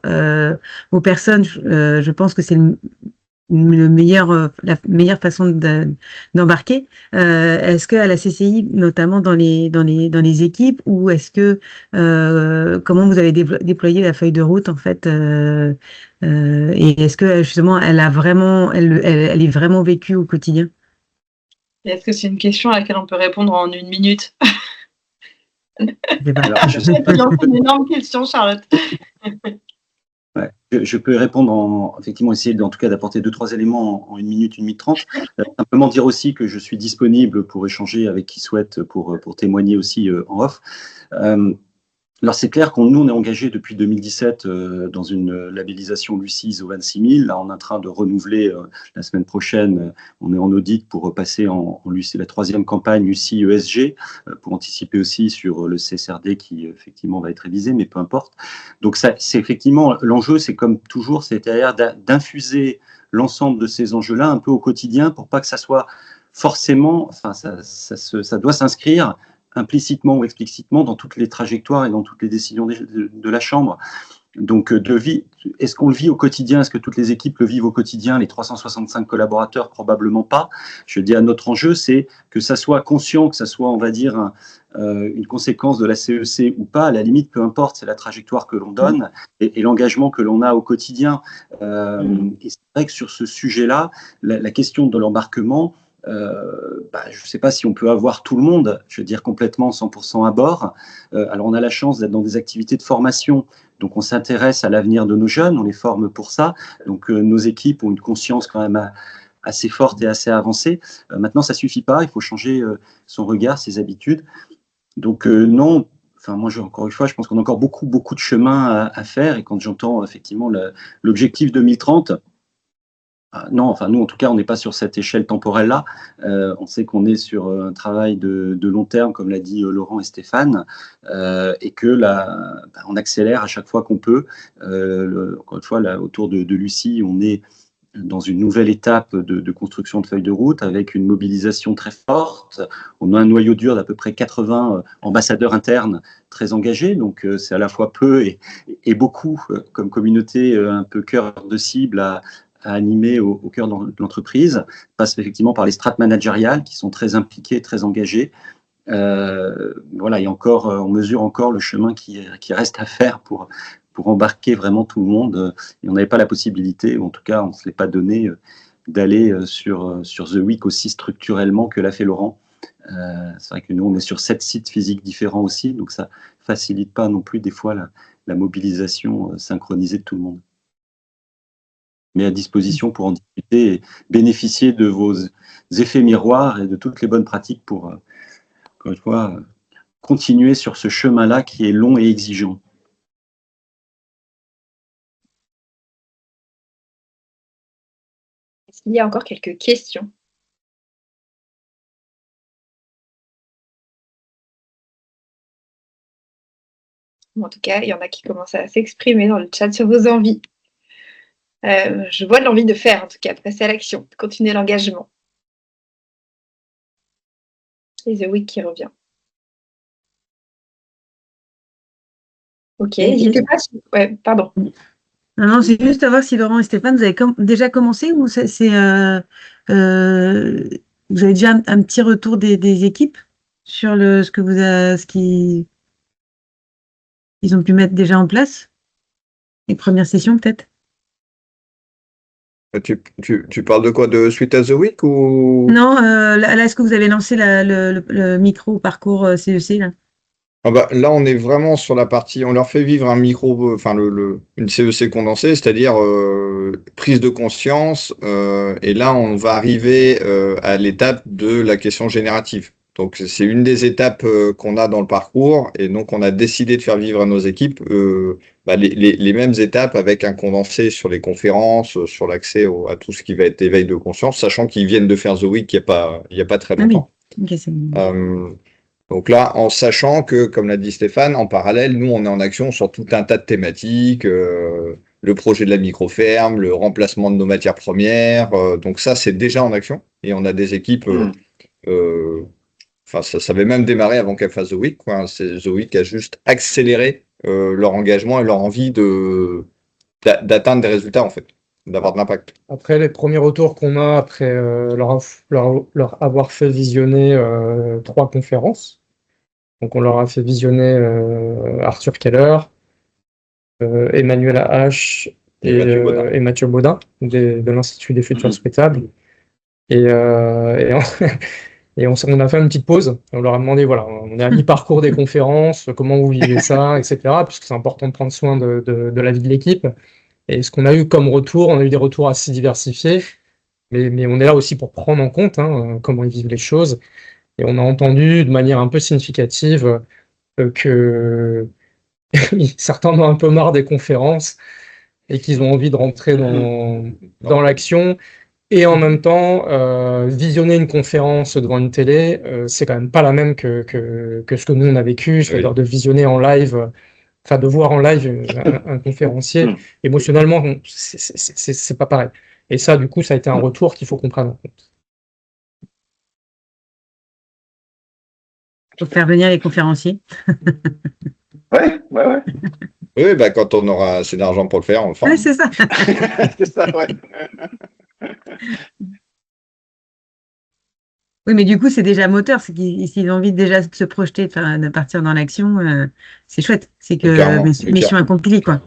aux personnes, je pense que c'est la meilleure façon d'embarquer. Est-ce que à la CCI, notamment dans les équipes, ou est-ce que comment vous avez déployé la feuille de route en fait, et est-ce que justement elle est vraiment vécue au quotidien? Est-ce que c'est une question à laquelle on peut répondre en 1 minute? Alors, c'est une énorme question, Charlotte. Ouais, je peux répondre effectivement essayer en tout cas d'apporter 2-3 éléments en 1 minute, 1 minute 30. Simplement dire aussi que je suis disponible pour échanger avec qui souhaite pour témoigner aussi en off. Alors c'est clair qu'on nous on est engagé depuis 2017 dans une labellisation Lucie ISO 26000. Là on est en train de renouveler la semaine prochaine. On est en audit pour repasser en Lucie la 3e campagne Lucie ESG pour anticiper aussi sur le CSRD qui effectivement va être révisé, mais peu importe. Donc ça c'est effectivement l'enjeu, c'est comme toujours, c'est-à-dire d'infuser l'ensemble de ces enjeux-là un peu au quotidien pour pas que ça soit forcément, enfin ça doit s'inscrire implicitement ou explicitement dans toutes les trajectoires et dans toutes les décisions de la Chambre. Donc, est-ce qu'on le vit au quotidien? Est-ce que toutes les équipes le vivent au quotidien? Les 365 collaborateurs, probablement pas. Je dis à notre enjeu, c'est que ça soit conscient, que ça soit, on va dire, une conséquence de la CEC ou pas. À la limite, peu importe, c'est la trajectoire que l'on donne et l'engagement que l'on a au quotidien. Et c'est vrai que sur ce sujet-là, la question de l'embarquement, je ne sais pas si on peut avoir tout le monde, je veux dire complètement 100% à bord. Alors on a la chance d'être dans des activités de formation, donc on s'intéresse à l'avenir de nos jeunes, on les forme pour ça. Donc nos équipes ont une conscience quand même assez forte et assez avancée. Maintenant ça suffit pas, il faut changer son regard, ses habitudes. Donc non. Enfin, moi, encore une fois, je pense qu'on a encore beaucoup de chemin à faire. Et quand j'entends effectivement l'objectif 2030, non, enfin nous en tout cas on n'est pas sur cette échelle temporelle-là. On sait qu'on est sur un travail de long terme, comme l'a dit Laurent et Stéphane, et que on accélère à chaque fois qu'on peut. Encore une fois, là, autour de Lucie, on est dans une nouvelle étape de construction de feuilles de route avec une mobilisation très forte. On a un noyau dur d'à peu près 80 ambassadeurs internes très engagés, donc c'est à la fois peu et beaucoup comme communauté un peu cœur de cible à animer au cœur de l'entreprise, passe effectivement par les strates managériales qui sont très impliquées, très engagées. Voilà, et encore, on mesure encore le chemin qui reste à faire pour embarquer vraiment tout le monde. Et on n'avait pas la possibilité, ou en tout cas, on ne se l'est pas donné, d'aller sur The Week aussi structurellement que l'a fait Laurent. C'est vrai que nous, on est sur 7 sites physiques différents aussi, donc ça ne facilite pas non plus des fois la mobilisation synchronisée de tout le monde. Mais à disposition pour en discuter et bénéficier de vos effets miroirs et de toutes les bonnes pratiques pour, encore une fois, continuer sur ce chemin-là qui est long et exigeant. Est-ce qu'il y a encore quelques questions? En tout cas, il y en a qui commencent à s'exprimer dans le chat sur vos envies. Je vois de l'envie de faire, en tout cas, de passer à l'action, de continuer l'engagement. Et The Week qui revient. Ok, n'hésitez pas. Ouais, pardon. Non, c'est juste à voir si Laurent et Stéphane, vous avez déjà commencé ou vous avez déjà un petit retour des équipes sur ce qu'ils ont pu mettre déjà en place? Les premières sessions, peut-être? Tu parles de quoi? De Suite à The Week ou? Non, là, est-ce que vous avez lancé le micro-parcours CEC, là? Ah bah, là, on est vraiment sur la partie, on leur fait vivre un micro, enfin une CEC condensée, c'est-à-dire prise de conscience, et là, on va arriver à l'étape de la question générative. Donc, c'est une des étapes qu'on a dans le parcours, et donc on a décidé de faire vivre à nos équipes les mêmes étapes avec un condensé sur les conférences, sur l'accès à tout ce qui va être éveil de conscience, sachant qu'ils viennent de faire The Week il n'y a pas très longtemps. Okay, donc là, en sachant que, comme l'a dit Stéphane, en parallèle, nous, on est en action sur tout un tas de thématiques, le projet de la micro-ferme, le remplacement de nos matières premières, donc ça, c'est déjà en action, et on a des équipes... Enfin, ça avait même démarré avant qu'elle fasse The Week, quoi. The Week a juste accéléré leur engagement et leur envie d'atteindre des résultats, en fait, d'avoir de l'impact. Après, les premiers retours qu'on a après leur avoir fait visionner 3 conférences, donc on leur a fait visionner Arthur Keller, Emmanuel H. et Mathieu Baudin de l'Institut des Futurs Spectacles. Et on a fait une petite pause, on leur a demandé, voilà, on est à mi-parcours des conférences, comment vous vivez ça, etc., puisque c'est important de prendre soin de la vie de l'équipe. Et ce qu'on a eu comme retour, on a eu des retours assez diversifiés, mais on est là aussi pour prendre en compte comment ils vivent les choses. Et on a entendu de manière un peu significative que certains en ont un peu marre des conférences et qu'ils ont envie de rentrer dans l'action. Et en même temps, visionner une conférence devant une télé, c'est quand même pas la même que ce que nous on a vécu, c'est-à-dire de visionner en live, enfin de voir en live un conférencier. Émotionnellement, c'est pas pareil. Et ça, du coup, ça a été un retour qu'il faut qu'on prenne en compte. Pour faire venir les conférenciers. Ouais. Oui, bah, quand on aura assez d'argent pour le faire, on le fera. Ouais, c'est ça. C'est ça, ouais. Oui, mais du coup, c'est déjà moteur. C'est s'ils ont envie déjà de se projeter, de partir dans l'action, c'est chouette. C'est que mission accomplie, quoi.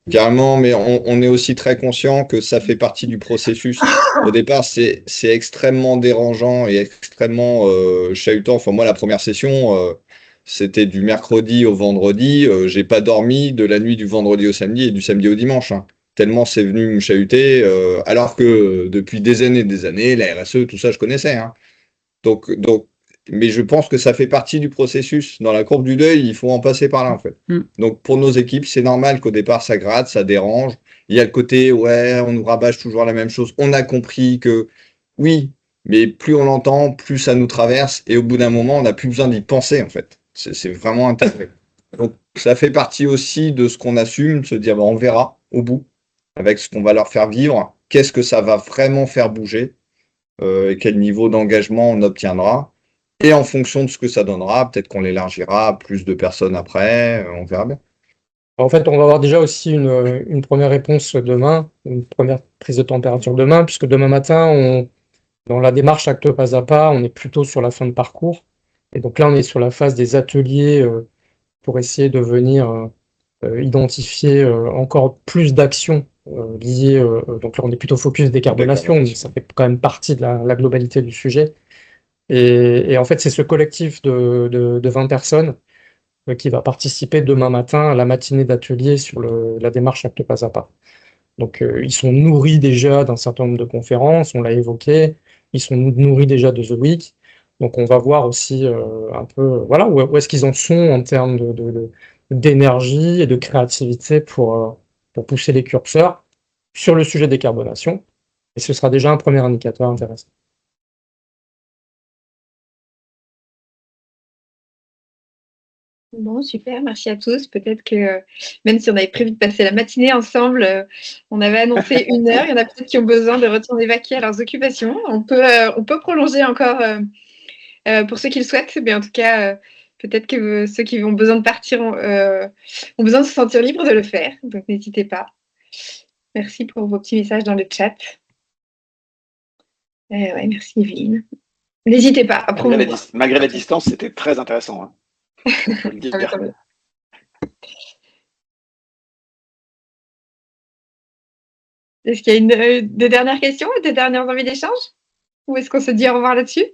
Carrément, mais on est aussi très conscient que ça fait partie du processus. Au départ, c'est extrêmement dérangeant et extrêmement chahutant. Enfin, moi, la première session, c'était du mercredi au vendredi. J'ai pas dormi de la nuit du vendredi au samedi et du samedi au dimanche. Hein. Tellement c'est venu me chahuter, alors que depuis des années, la RSE, tout ça, je connaissais. Hein. Donc, mais je pense que ça fait partie du processus. Dans la courbe du deuil, il faut en passer par là, en fait. Donc, pour nos équipes, c'est normal qu'au départ, ça gratte, ça dérange. Il y a le côté, ouais, on nous rabâche toujours la même chose. On a compris que, oui, mais plus on l'entend, plus ça nous traverse. Et au bout d'un moment, on n'a plus besoin d'y penser, en fait. C'est vraiment intégré. Donc, ça fait partie aussi de ce qu'on assume, de se dire, on verra au bout, avec ce qu'on va leur faire vivre. Qu'est-ce que ça va vraiment faire bouger? Et quel niveau d'engagement on obtiendra. Et en fonction de ce que ça donnera, peut-être qu'on l'élargira à plus de personnes après, on verra bien. En fait, on va avoir déjà aussi une première réponse demain, une première prise de température demain, puisque demain matin, dans la démarche acte pas à pas, on est plutôt sur la fin de parcours. Et donc là, on est sur la phase des ateliers pour essayer de venir identifier encore plus d'actions liées. Donc là, on est plutôt focus décarbonation, mais ça fait quand même partie de la globalité du sujet. Et en fait, c'est ce collectif de 20 personnes qui va participer demain matin à la matinée d'atelier sur la démarche acte pas à pas. Donc, ils sont nourris déjà d'un certain nombre de conférences, on l'a évoqué, ils sont nourris déjà de The Week. Donc, on va voir aussi un peu voilà, où est-ce qu'ils en sont en termes d'énergie et de créativité pour pousser les curseurs sur le sujet décarbonation. Et ce sera déjà un premier indicateur intéressant. Bon, super, merci à tous. Peut-être que même si on avait prévu de passer la matinée ensemble, on avait annoncé 1 heure. Il y en a peut-être qui ont besoin de retourner vaquer à leurs occupations. On peut prolonger encore pour ceux qui le souhaitent, mais en tout cas, peut-être que ceux qui ont besoin de partir ont besoin de se sentir libres de le faire. Donc, n'hésitez pas. Merci pour vos petits messages dans le chat. Ouais, merci Evelyne. N'hésitez pas à promouvoir. Malgré la distance, c'était très intéressant. Hein. Faut le dire. Est-ce qu'il y a des dernières questions, des dernières envies d'échange? Ou est-ce qu'on se dit au revoir là-dessus?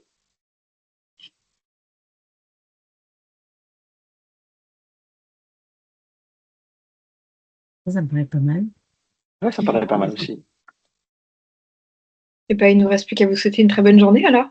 Ça me paraît pas mal. Ouais, ça me paraît pas mal aussi. Et ben, il ne nous reste plus qu'à vous souhaiter une très bonne journée alors.